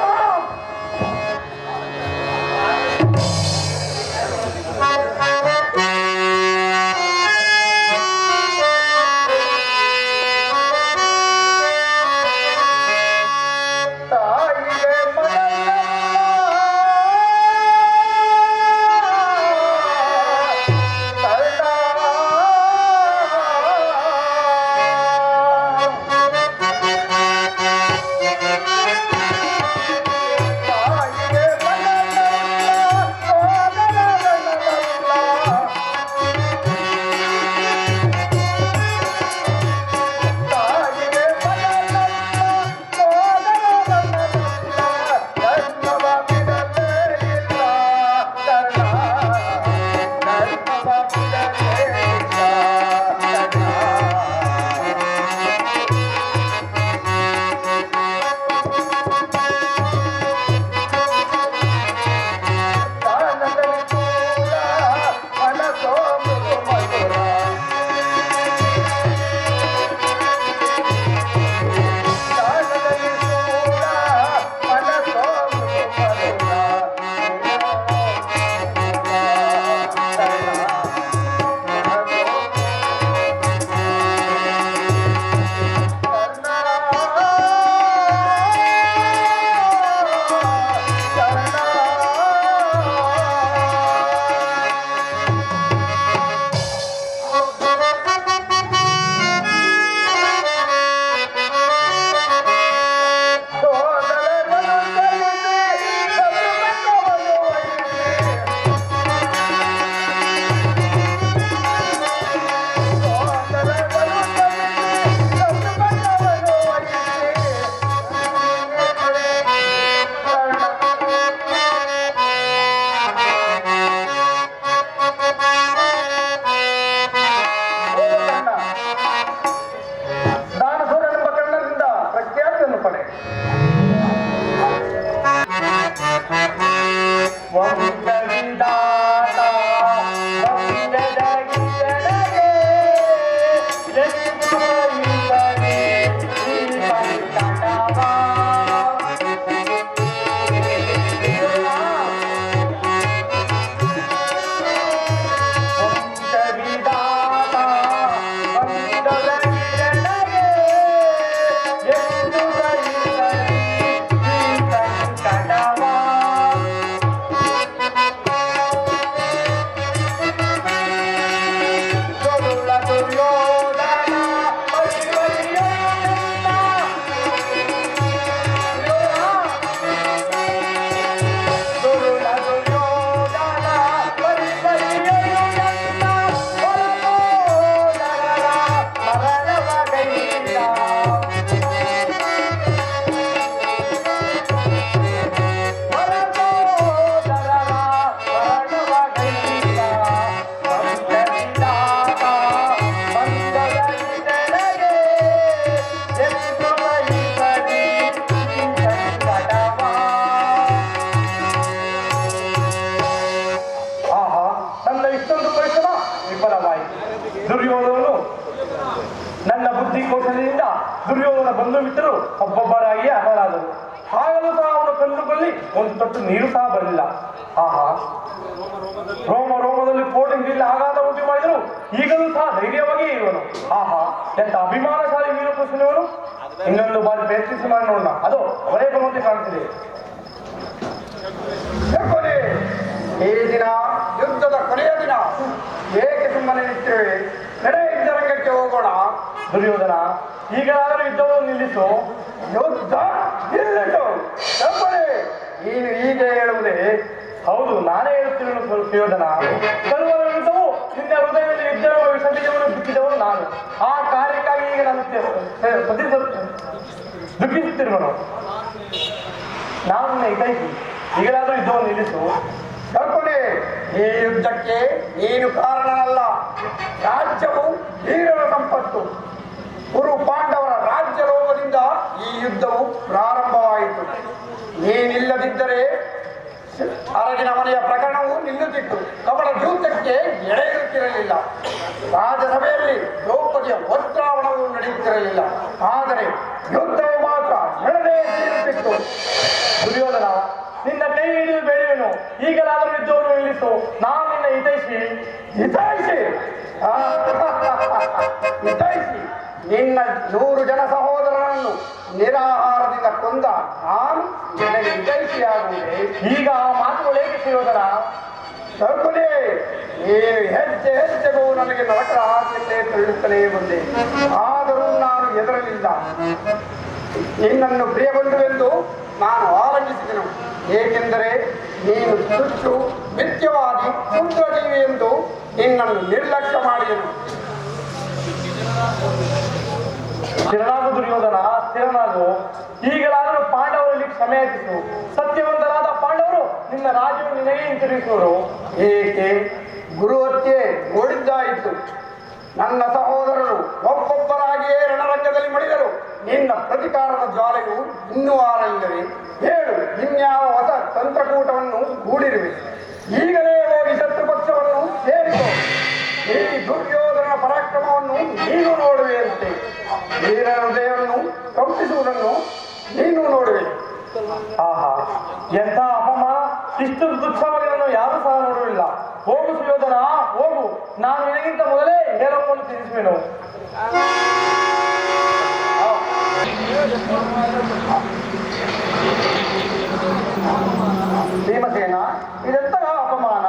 ದುರ್ಯೋಧನನು ನನ್ನ ಬುದ್ಧಿ ಕೌಶಲ್ಯದಿಂದ ದುರ್ಯೋಧನ ಬಂಧು ಮಿತ್ರರು ಒಬ್ಬೊಬ್ಬರಾಗಿ ಹತರಾದರು. ಆಗಲೂ ಸಹ ಅವನು ಕಂಡುಕೊಳ್ಳಿ ಒಂದು ತೊಟ್ಟು ನೀರು ಸಹ ಬರಲಿಲ್ಲ. ಆಹಾ, ರೋಮ ರೋಮದಲ್ಲಿ ಕೋಟಿಂಗ್ ಆಘಾತ ಉಂಟು ಮಾಡಿದರು. ಈಗಲೂ ಸಹ ಧೈರ್ಯವಾಗಿ ಇವನು. ಆಹಾ, ಎಂತ ಅಭಿಮಾನಶಾಲಿ ವೀರಪುರುಷನವನು. ಇನ್ನೊಂದು ಬಾರಿ ಪ್ರಯತ್ನಿಸಿ ಮಾಡಿ ನೋಡೋಣ. ಅದು ಅವರೇ ಬರುವಂತೆ ಕಾಣ್ತಿದೆ. ಈ ದಿನ ಯುದ್ಧದ ಕೊನೆಯ ದಿನ, ಏಕೆ ಸುಮ್ಮನೆ ನಿಂತಿರುವೆ? ನಡೆ, ಯುದ್ಧರಂಗಕ್ಕೆ ಹೋಗೋಣ. ದುರ್ಯೋಧನ, ಈಗಲಾದರೂ ಯುದ್ಧವನ್ನು ನಿಲ್ಲಿಸು. ಯುದ್ಧ ನಿಲ್ಲಿಸು. ನೀನು ಹೀಗೆ ಹೇಳುವುದೇ? ಹೌದು, ನಾನೇ ಹೇಳುತ್ತಿರುವುದು ದುರ್ಯೋಧನ. ಸರ್ವರ ವಿರುದ್ಧವೂ ನಿನ್ನ ಹೃದಯದಲ್ಲಿ ಯುದ್ಧವ ವಿಸರ್ಜನೆಯನ್ನು ಬಿಟ್ಟಿದ್ದವನು ನಾನು. ಆ ಕಾರ್ಯಕ್ಕಾಗಿ ಈಗ ನಾನು ದುಃಖಿಸುತ್ತಿರುವನು. ನಾನು ಹಿತೈಷಿ, ಈಗಲಾದರೂ ಯುದ್ಧವನ್ನು ನಿಲ್ಲಿಸು. ಕಲ್ಪನೆ, ಈ ಯುದ್ಧಕ್ಕೆ ನೀನು ಕಾರಣನಲ್ಲ. ರಾಜ್ಯವು ವೀರರ ಸಂಪತ್ತು. ಕುರು ಪಾಂಡವರ ರಾಜ್ಯ ಲೋಭದಿಂದ ಈ ಯುದ್ಧವು ಪ್ರಾರಂಭವಾಯಿತು. ನೀನಿಲ್ಲದಿದ್ದರೆ ಅರಗಿನ ಮನೆಯ ಪ್ರಕರಣವು ನಿಲ್ಲುತ್ತಿತ್ತು. ಕಪಟ ದ್ಯೂತಕ್ಕೆ ಎಳೆಯುತ್ತಿರಲಿಲ್ಲ. ರಾಜಸಭೆಯಲ್ಲಿ ದ್ರೌಪದಿಯ ವಸ್ತ್ರಾವಣವು ನಡೆಯುತ್ತಿರಲಿಲ್ಲ. ಆದರೆ ಯುದ್ಧವು ಮಾತ್ರ ನಡೆದೇ ತೀರುತ್ತಿತ್ತು. ದುರ್ಯೋಧನ, ನಿನ್ನ ಕೈ ಹಿಡಿದು ಬೇಡುವೆನು, ಈಗಲಾದರೂ ಯುದ್ಧವನ್ನು ನಿಲ್ಲಿಸು. ನಾನು ನಿನ್ನ ಹಿತೈಷಿ. ಹಿತೈಷಿ ಹಿತೈಷಿ, ನಿನ್ನ 100 ಜನ ಸಹೋದರರನ್ನು ನಿರಾಹಾರದಿಂದ ಕೊಂದ ನಾನು ನಿನಗೆ ಹಿತೈಷಿಯಾಗುವುದೇ? ಈಗ ಆ ಮಾತುಗಳೇಕೆ ಸುಯೋಧನ? ಕಲ್ಪನೆ, ನೀನು ಹೆಜ್ಜೆ ಹೆಜ್ಜೆಗೂ ನನಗೆ ನರಕರ ಹಾಕಿಯಲ್ಲೇ ತಳ್ಳುತ್ತಲೇ ಬಂದೆ. ಆದರೂ ನಾನು ಹೆದರಲಿಲ್ಲ. ನಿನ್ನನ್ನು ಪ್ರಿಯಗೊಂಡುವೆಂದು ನಾನು ಆರಂಭಿಸಿದೆನು. ಏಕೆಂದರೆ ನೀನು ತುಚ್ಚು ಮಿಥ್ಯವಾದಿ ಕ್ಷುದ್ರಜೀವಿ ಎಂದು ನಿನ್ನನ್ನು ನಿರ್ಲಕ್ಷ್ಯ ಮಾಡಿದೆನು. ಸ್ಥಿರನಾಗು ದುರ್ಯೋಧನ, ಸ್ಥಿರನಾಗು. ಈಗಲಾದರೂ ಪಾಂಡವರಲ್ಲಿ ಕ್ಷಮೆ ಯಾಚಿಸು. ಸತ್ಯವಂತರಾದ ಪಾಂಡವರು ನಿನ್ನ ರಾಜ್ಯವನ್ನು ನಿನಗೆ ಹಿಂತಿರುಗಿಸುವರು. ಏಕೆ? ಗುರುಹತ್ಯೆ ಓಡಿದ್ದಾಯಿತು. ನನ್ನ ಸಹೋದರರು ಒಬ್ಬೊಬ್ಬರಾಗಿಯೇ ರಣರಂಗದಲ್ಲಿ ಮಡಿದರು. ನಿನ್ನ ಪ್ರತಿಕಾರದ ಜ್ವಾಲೆಯು ಇನ್ನೂ ಆರಲಿಲ್ಲವೇ? ಹೇಳು, ಇನ್ಯಾವ ಹೊಸ ತಂತ್ರಕೂಟವನ್ನು ಹೂಡಿರುವೆ? ಈಗಲೇ ಹೋಗಿ ಶತ್ರು ಪಕ್ಷವನ್ನು ಸೇರಿಸು. ಈ ದುರ್ಯೋಧನ ಪರಾಕ್ರಮವನ್ನು ನೀನು ನೋಡುವೆಯಂತೆ. ವೀರ ಹೃದಯವನ್ನು ಕಂಪಿಸುವುದನ್ನು ನೀನು ನೋಡುವೆ. ಆಹಾ, ಎಂಥ ಅಪಮಾನ! ಇಷ್ಟು ತುಚ್ಛವಾಗಿ ಯಾರು ಸಹ ನೋಡುವುದಿಲ್ಲ. ಹೋಗು ಸುಯೋಧನ, ಹೋಗು. ನಾನು ನಿನಗಿಂತ ಮೊದಲೇ ಹೇರವನ್ನು ತಿಳಿಸುವೆನು. ಭೀಮಸೇನ, ಇದೆಂತ ಅಪಮಾನ!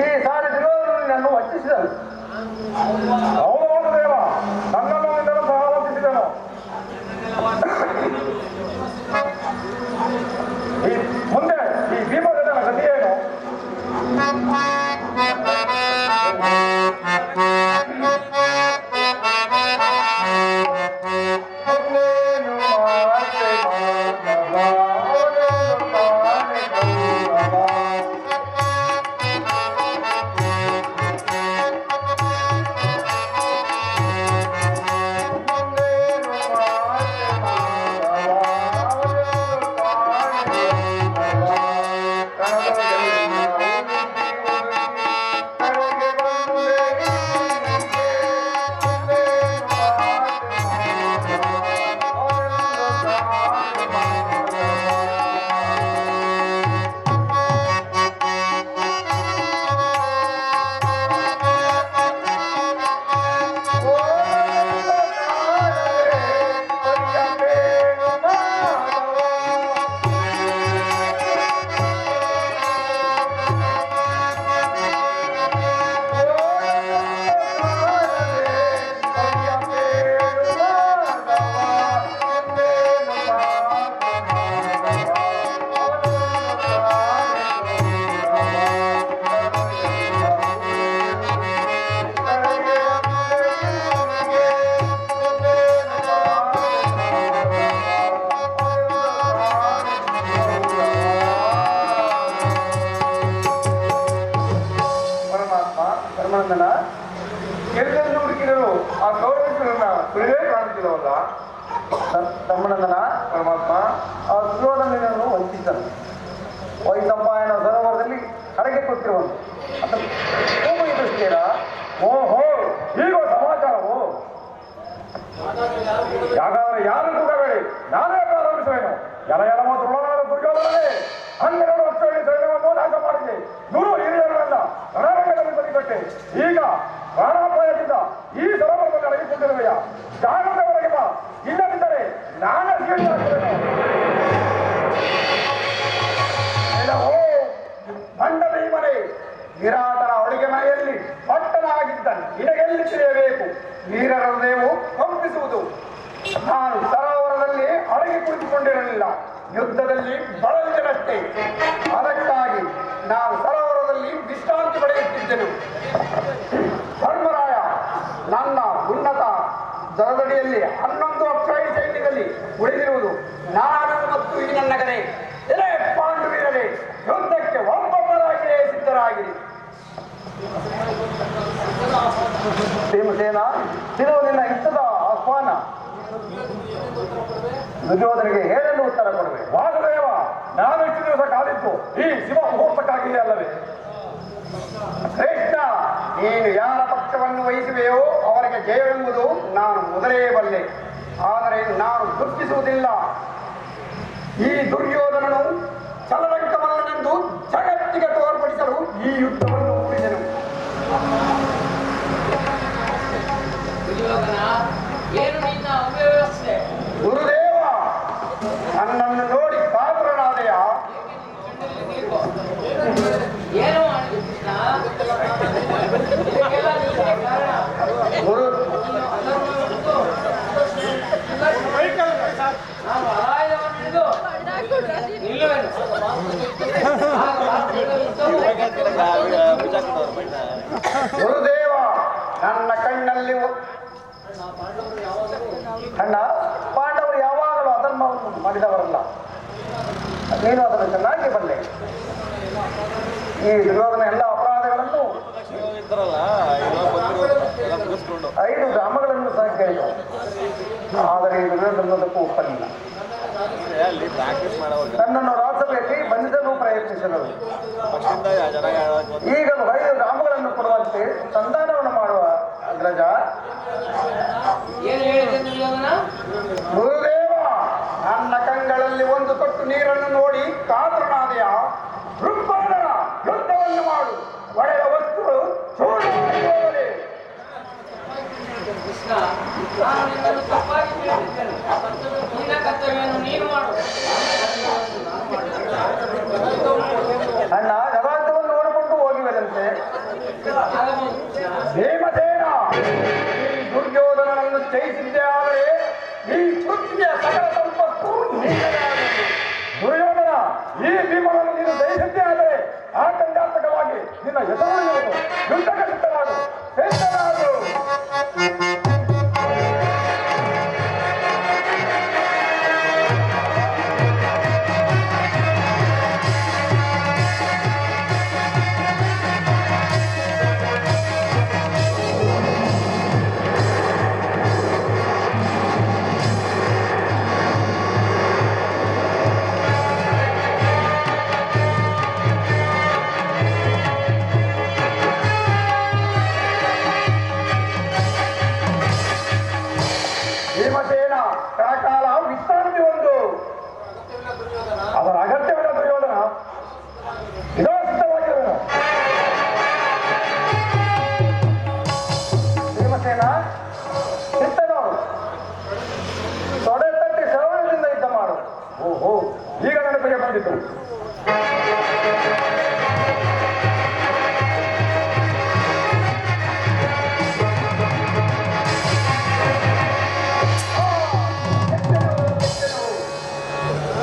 ಈ ಸಾರಿ ದುರ್ಯೋಧನನ್ನು ವಂಚಿಸಿದನು. ಹೌದು ದೇವ, ನನ್ನನ್ನು ನಿನ್ನನ್ನು ಸಹ ವಂಚಿಸಿದನು. ಮುಂದೆ ಈ ಭೀಮಸೇನನ ಗತಿಯೇನು? ಧರ್ಮಾನಂದನ, ಎಲ್ಲೆಲ್ಲಿ ಹುಡುಕಿದರು ಆ ಗೌರವಿಸರನ್ನ ಸುಳಿವೇ ಕಾಣುತ್ತಿಲ್ಲವಲ್ಲ? ಧರ್ಮಾನಂದನ, ಪರಮಾತ್ಮ ಆ ಸುಯೋಧನನನ್ನು ವಂಚಿಸನು. ವೈಸಂಪಾಯನ ಸರೋವರದಲ್ಲಿ ಅಡಗೆ ಕೊಟ್ಟಿರುವನು. ಅದನ್ನು ದೃಷ್ಟಿಯರ ಓಹೋ, ಈಗ ಸಮಾಚಾರವು ಯಾಗಾದ್ರೆ ಯಾರು ಕೂಗಬೇಡಿ, ನಾನೇ ಪ್ರಾರಂಭಿಸುವೆನು. ಎಲ ದುರ್ಲಭವಾದ ದುರ್ಯೋಧನನೇ 12 ವರ್ಷ ಸೈನ್ಯವನ್ನು ನಾಶ ಮಾಡಿದೆ. ಗುರು ಹಿರಿಯರನ್ನ ರಣರಂಗದಲ್ಲಿ ಬದಿಕಟ್ಟೆ. ಈಗ ಪ್ರಾಣಾಪಾಯದಿಂದ ಈ ಸರೋವರವನ್ನು ಅಡಗಿಕೊಂಡಿರುವೆಯ ಜಾಗದವರೆಗೆ ಬಾ, ಇಲ್ಲದಿದ್ದರೆ ನಾನೇ ಸೀಳಿ ಹಾಕುವೆನು. ಬಂಡ ಭೀಮನೆ, ವಿರಾಟನ ಅಡುಗೆ ಮನೆಯಲ್ಲಿ ಪಟ್ಟಣ ಆಗಿದ್ದ ನಿನಗೆಲ್ಲಿ ತಿಳಿಯಬೇಕು? ವೀರರ ಹೃದಯವು ಕಂಪಿಸುವುದು. ನಾನು ಸರೋವರದಲ್ಲಿ ಅಡಗಿ ಕುಳಿತುಕೊಂಡಿರಲಿಲ್ಲ, ಯುದ್ಧದಲ್ಲಿ ಬಳಲಿದನಷ್ಟೇ. ಅದಕ್ಕಾಗಿ ನಾನು ಸರೋವರದಲ್ಲಿ ವಿಶ್ರಾಂತಿ ಪಡೆಯುತ್ತಿದ್ದೆನು. ಧರ್ಮರಾಯ ನನ್ನ ಉನ್ನತ ದರದಡಿಯಲ್ಲಿ 11 ಅಕ್ಷಾಯಿ ಸೈನ್ಯದಲ್ಲಿ ಉಳಿದಿರುವುದು ನಾನು ಮತ್ತು ಈ ನನ್ನ ಭೀಮಸೇನ, ಇದು ನಿನ್ನ ಇಷ್ಟದ ಆಹ್ವಾನ. ದುರ್ಯೋಧನಿಗೆ ಹೇಳಲು ಉತ್ತರ ಕೊಡುವೆ. ವಾಸುದೇವ, ನಾನು ಇಷ್ಟು ದಿವಸ ಕಾದಿತ್ತು ಈ ಶಿವ ಮುಹೂರ್ತಕ್ಕಾಗಿದೆ ಅಲ್ಲವೇ? ಶ್ರೇಷ್ಠ, ನೀನು ಯಾರ ಪಕ್ಷವನ್ನು ವಹಿಸುವೆಯೋ ಅವರಿಗೆ ಜಯವೆಂಬುದು ನಾನು ಮೊದಲೇ ಬಲ್ಲೆ. ಆದರೆ ನಾನು ದುಃಖಿಸುವುದಿಲ್ಲ. ಈ ದುರ್ಯೋಧನನು ಚಲರಂಕಮಲ್ಲನೆಂದು ಜಗತ್ತಿಗೆ ತೋರ್ಪಡಿಸಲು ಈ ಯುದ್ಧವನ್ನು ಹೂಡಿದನು. ಗುರುದೇವ, ನನ್ನನ್ನು ನೋಡಿ ಕಾತುರನಾದೆಯ? ಗುರು ಗುರುದೇವ, ನನ್ನ ಕಣ್ಣಲ್ಲಿ ಅಣ್ಣ, ಪಾಂಡವರು ಯಾವಾಗಲೂ ಅಧರ್ಮವನ್ನು ಮಾಡಿದವರಲ್ಲ. ನೀನು ಅದನ್ನು ಚೆನ್ನಾಗಿ ಬಲ್ಲೆ. ಈ ದುರ್ಯೋಧನ ಎಲ್ಲ ಅಪರಾಧಗಳನ್ನು 5 ಗ್ರಾಮಗಳನ್ನು ಸಹ ಕೇಳಿದರು. ಆದರೆ ಈ ದುರ್ಯೋಧನದಕ್ಕೂ ಒಪ್ಪಲಿಲ್ಲ. ನನ್ನನ್ನು ರಾಸಭೆಯಲ್ಲಿ ಬಂಧಿಸಲು ಪ್ರಯತ್ನಿಸಿದರು. ಈಗಲೂ 5 ಗ್ರಾಮಗಳನ್ನು ಕೊಡುವಂತೆ ಸಂಧಾನವನ್ನು ಮಾಡುವ ಅಗ್ರಜ. ಗುರುದೇವ, ನನ್ನ ಕಂಗಳಲ್ಲಿ ಒಂದು ತೊಟ್ಟು ನೀರನ್ನು ನೋಡಿ ಕಾತುರನಾದೆಯ? ಋಗ್ಬಾಣನ ಯುದ್ಧವನ್ನು ಮಾಡು. ಒಡೆಯ ವಸ್ತುಗಳು ಚೂಡಾಗುವವರೇ. ಅಣ್ಣ, ಗದಾರ್ಥವನ್ನು ನೋಡಿಕೊಂಡು ಹೋಗಿವೆದಂತೆ. ಭೀಮಸೇನ, ಈ ದುರ್ಯೋಧನನನ್ನು ಜಯಿಸಿದ್ದೇ ಆದರೆ ಈ ಪೃಥ್ವಿಯ ಸಕಲ ಸಂಪತ್ತು ನೀನೇ. ದುರ್ಯೋಧನ, ಈ ಭೀಮನನ್ನು ನೀನು ಜಯಿಸಿದ್ದೇ ಆದರೆ ಆಕಂಡಾತ್ಮಕವಾಗಿ ನಿನ್ನ ಹೆಸರು ಯುದ್ಧಕ್ಕೆ ಸಿದ್ಧನಾಗು, ಸಿದ್ಧನಾಗು. ಭೀಮಸೇನ, ಕಣಕಾಲ ವಿಶ್ರಾಂತಿ ಒಂದು. ಅದರ ಅಗತ್ಯವಿಲ್ಲ ದುರ್ಯೋಧನ. ಇದೋ ಸಿದ್ಧವಾಗಿರುವನು. ಭೀಮಸೇನ ಸಿದ್ಧನು. ತೊಡೆ ತಟ್ಟಿ ಶ್ರವಣದಿಂದ ಯುದ್ಧ ಮಾಡು. ಓಹೋ, ಈಗ ನೆನಪಿಗೆ ಬಂದಿತು.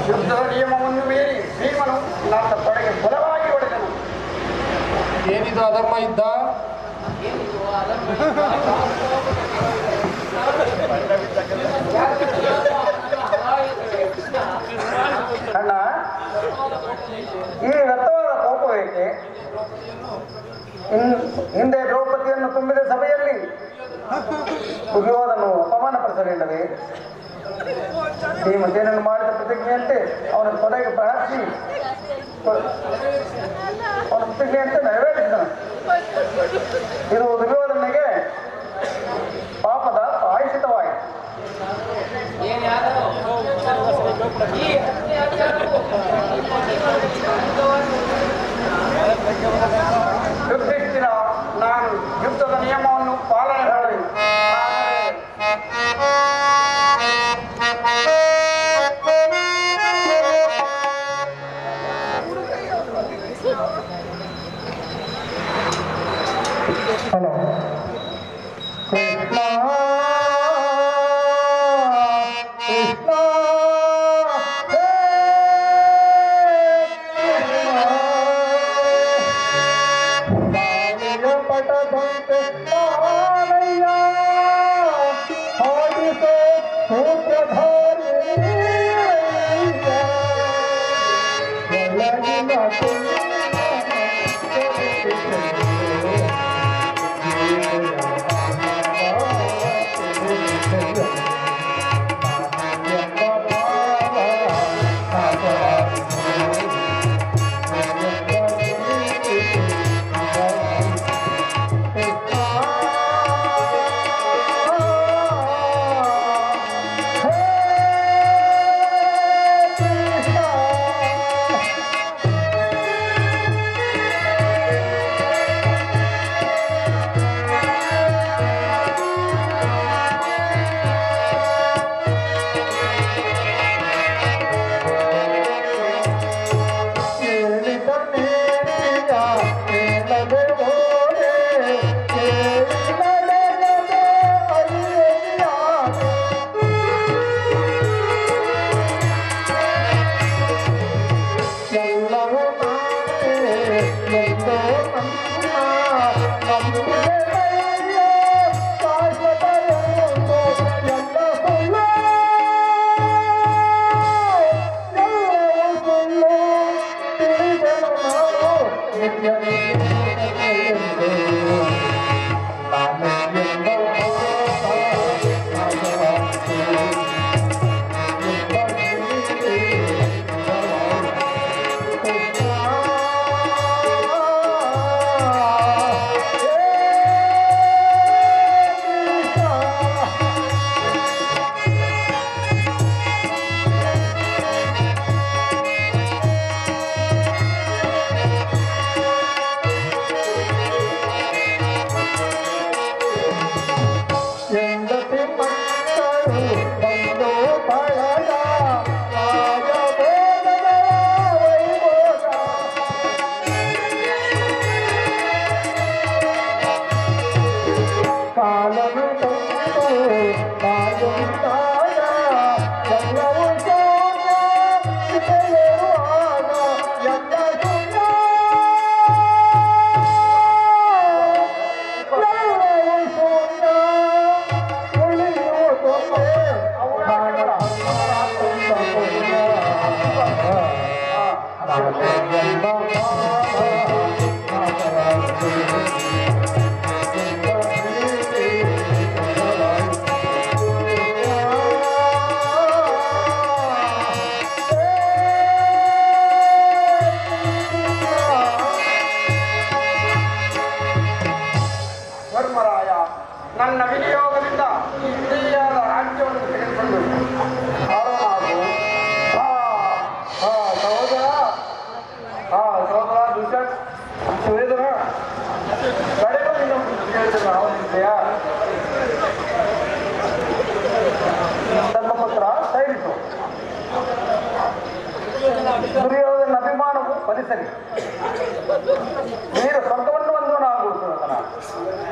ಯುದ್ಧದ ನಿಯಮವನ್ನು ಮೀರಿ ಭೀಮನು ನನ್ನ ತೊಡೆಗೆ ಬಲವಾಗಿ ಹೊಡೆದನು. ಏನಿದು ಅಧರ್ಮ ಯುದ್ಧ? ಅಣ್ಣ, ಈ ವ್ಯರ್ಥವಾದ ಕೋಪವೇಕೆ? ಹಿಂದೆ ದ್ರೌಪದಿಯನ್ನು ತುಂಬಿದ ಸಭೆಯಲ್ಲಿ ದುರ್ಯೋಧನನು ಅಪಮಾನಪಡಿಸಲಿಲ್ಲವೇ? ಭೀಮಸೇನನ್ನು ಮಾಡಿದ ಪ್ರತಿಜ್ಞೆಯಂತೆ ಅವನ ತೊಡೆಗೆ ಪ್ರಹರಿಸಿ ಅವನ ಪ್ರತಿಜ್ಞೆಯಂತೆ ನೆರವೇರಿಸಿದನು. ಇದು ದುರ್ಯೋಧನಿಗೆ ಪಾಪದ ಪ್ರಾಯಶ್ಚಿತ್ತವಾಯಿತು. ಯುಧಿಷ್ಠಿರ, ನಾನು ಯುದ್ಧದ ನಿಯಮವನ್ನು ಪಾಲನೆ ಮಾಡಿ ಹಲೋ ಕೃಷ್ಣ ಕೃಷ್ಣ ಪಟದಂತೆ ಮಾನಯ್ಯ ಹಾಡಿಸೋ ಸೂತ್ರಧಾರಿ ಒಳಗಿನ ನನ್ನ ವಿನಿಯೋಗದಿಂದ ಈ ಇಡೀಯಾದ ರಾಜ್ಯವನ್ನು ತೆಗೆದುಕೊಂಡು ಸಹೋದರ ದುಷ್ಯಂತ ಸುರೇಂದ್ರ ಕಡೆಗೂ ನಿನ್ನ ಕೇಳಿದ್ರು ಅವನಿದೆಯಾ ಧರ್ಮಪುತ್ರ ದಯವಿಟ್ಟು ದುರ್ಯೋಧನ ಅಭಿಮಾನವು ಫಲಿಸಲಿ. ನೀನು ಸ್ವರ್ಗವನ್ನು ಹೊಂದುವನಾಗುವುದು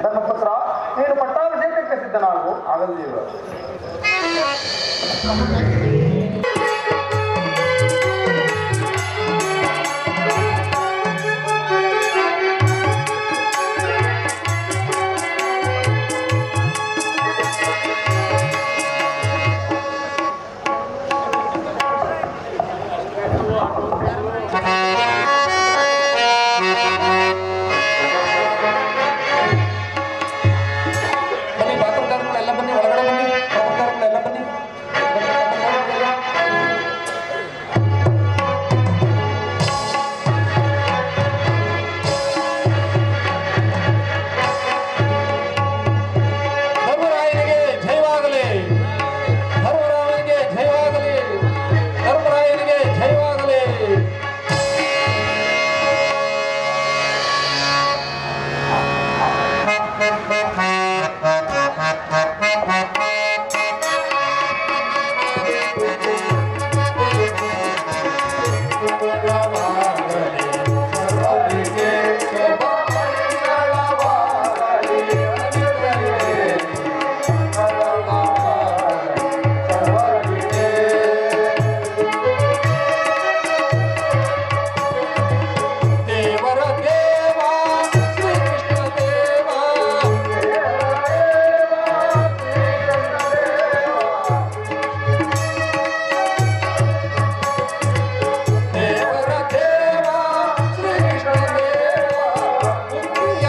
ಧರ್ಮಪುತ್ರ. ನೀನು ಪಟ್ಟಾಭಿಷೇಕಕ್ಕೆ ಸಿದ್ಧನಾಗು. ಆಗಲಿಲ್ಲ ಬನ್ನಿ, ಪಾತ್ರಧಾರಗಳೆಲ್ಲ ಬನ್ನಿ, ಒಳಗಡೆ ಬನ್ನಿ, ಪಾತ್ರಧಾರಗಳೆಲ್ಲ ಬನ್ನಿ. ಧರ್ಮರಾಯನಿಗೆ ಜಯವಾಗಲಿ, ಧರ್ಮರಾಯನಿಗೆ ಜಯವಾಗಲಿ, ಧರ್ಮರಾಯನಿಗೆ ಜಯವಾಗಲಿ. ದೇವರ ದೇವ ಶ್ರೀಕೃಷ್ಣ ದೇವ, ದೇವರ ದೇವ ಶ್ರೀಕೃಷ್ಣ ದೇವ, ಮುಕ್ತಿಯ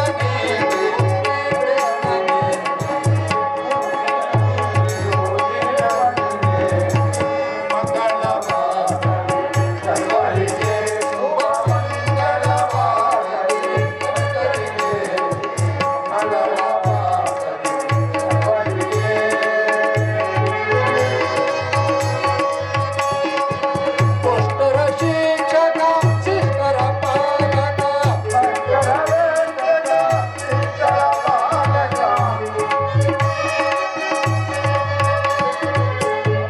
ಪುಷ್ಟರ ಶಿಕ್ಷಕ ಶಿಷ್ಟರ ಪಾಲಕ,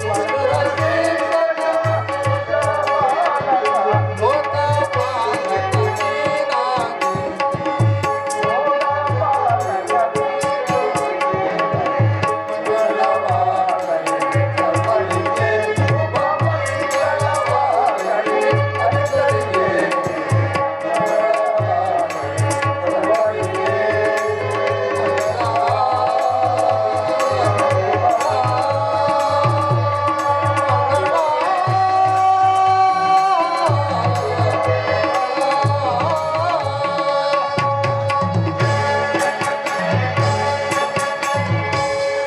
ಪುಷ್ಟರ ಶಿಕ್ಷಕ ಲೋಕ ಪಾಲಕ ನೀನಾಗು.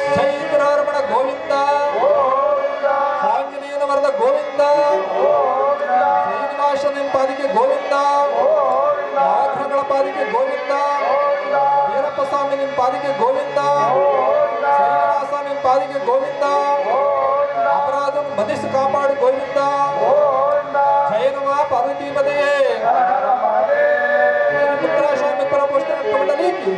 ಚೈತ್ರಾರಮಣ ಗೋವಿಂದ, ಆಂಜನೇಯನ ವರದ ಗೋವಿಂದ, ಶ್ರೀನಿವಾಸನ ಪಾದಿಗೆ ಗೋವಿಂದ, ನಾಗರಗಳ ಪಾದಿಗೆ ಗೋವಿಂದ, ವೀರಪ್ಪ ಸ್ವಾಮಿ ನಿನ್ ಪಾದಿಗೆ ಗೋವಿಂದ, ಶ್ರೀನಿವಾಸ ನಿನ್ ಪಾದಿಗೆ ಗೋವಿಂದ, ಅಪರಾಧ ಮನಸ್ಸು ಕಾಪಾಡು ಗೋವಿಂದ. ಜಯನವ ಪಾರ್ವತಿ ಪದಯೇ ಪುತ್ರ ಸ್ವಾಮಿ ಪರಪೋಷಣ ಮಂಡಲಿಗೆ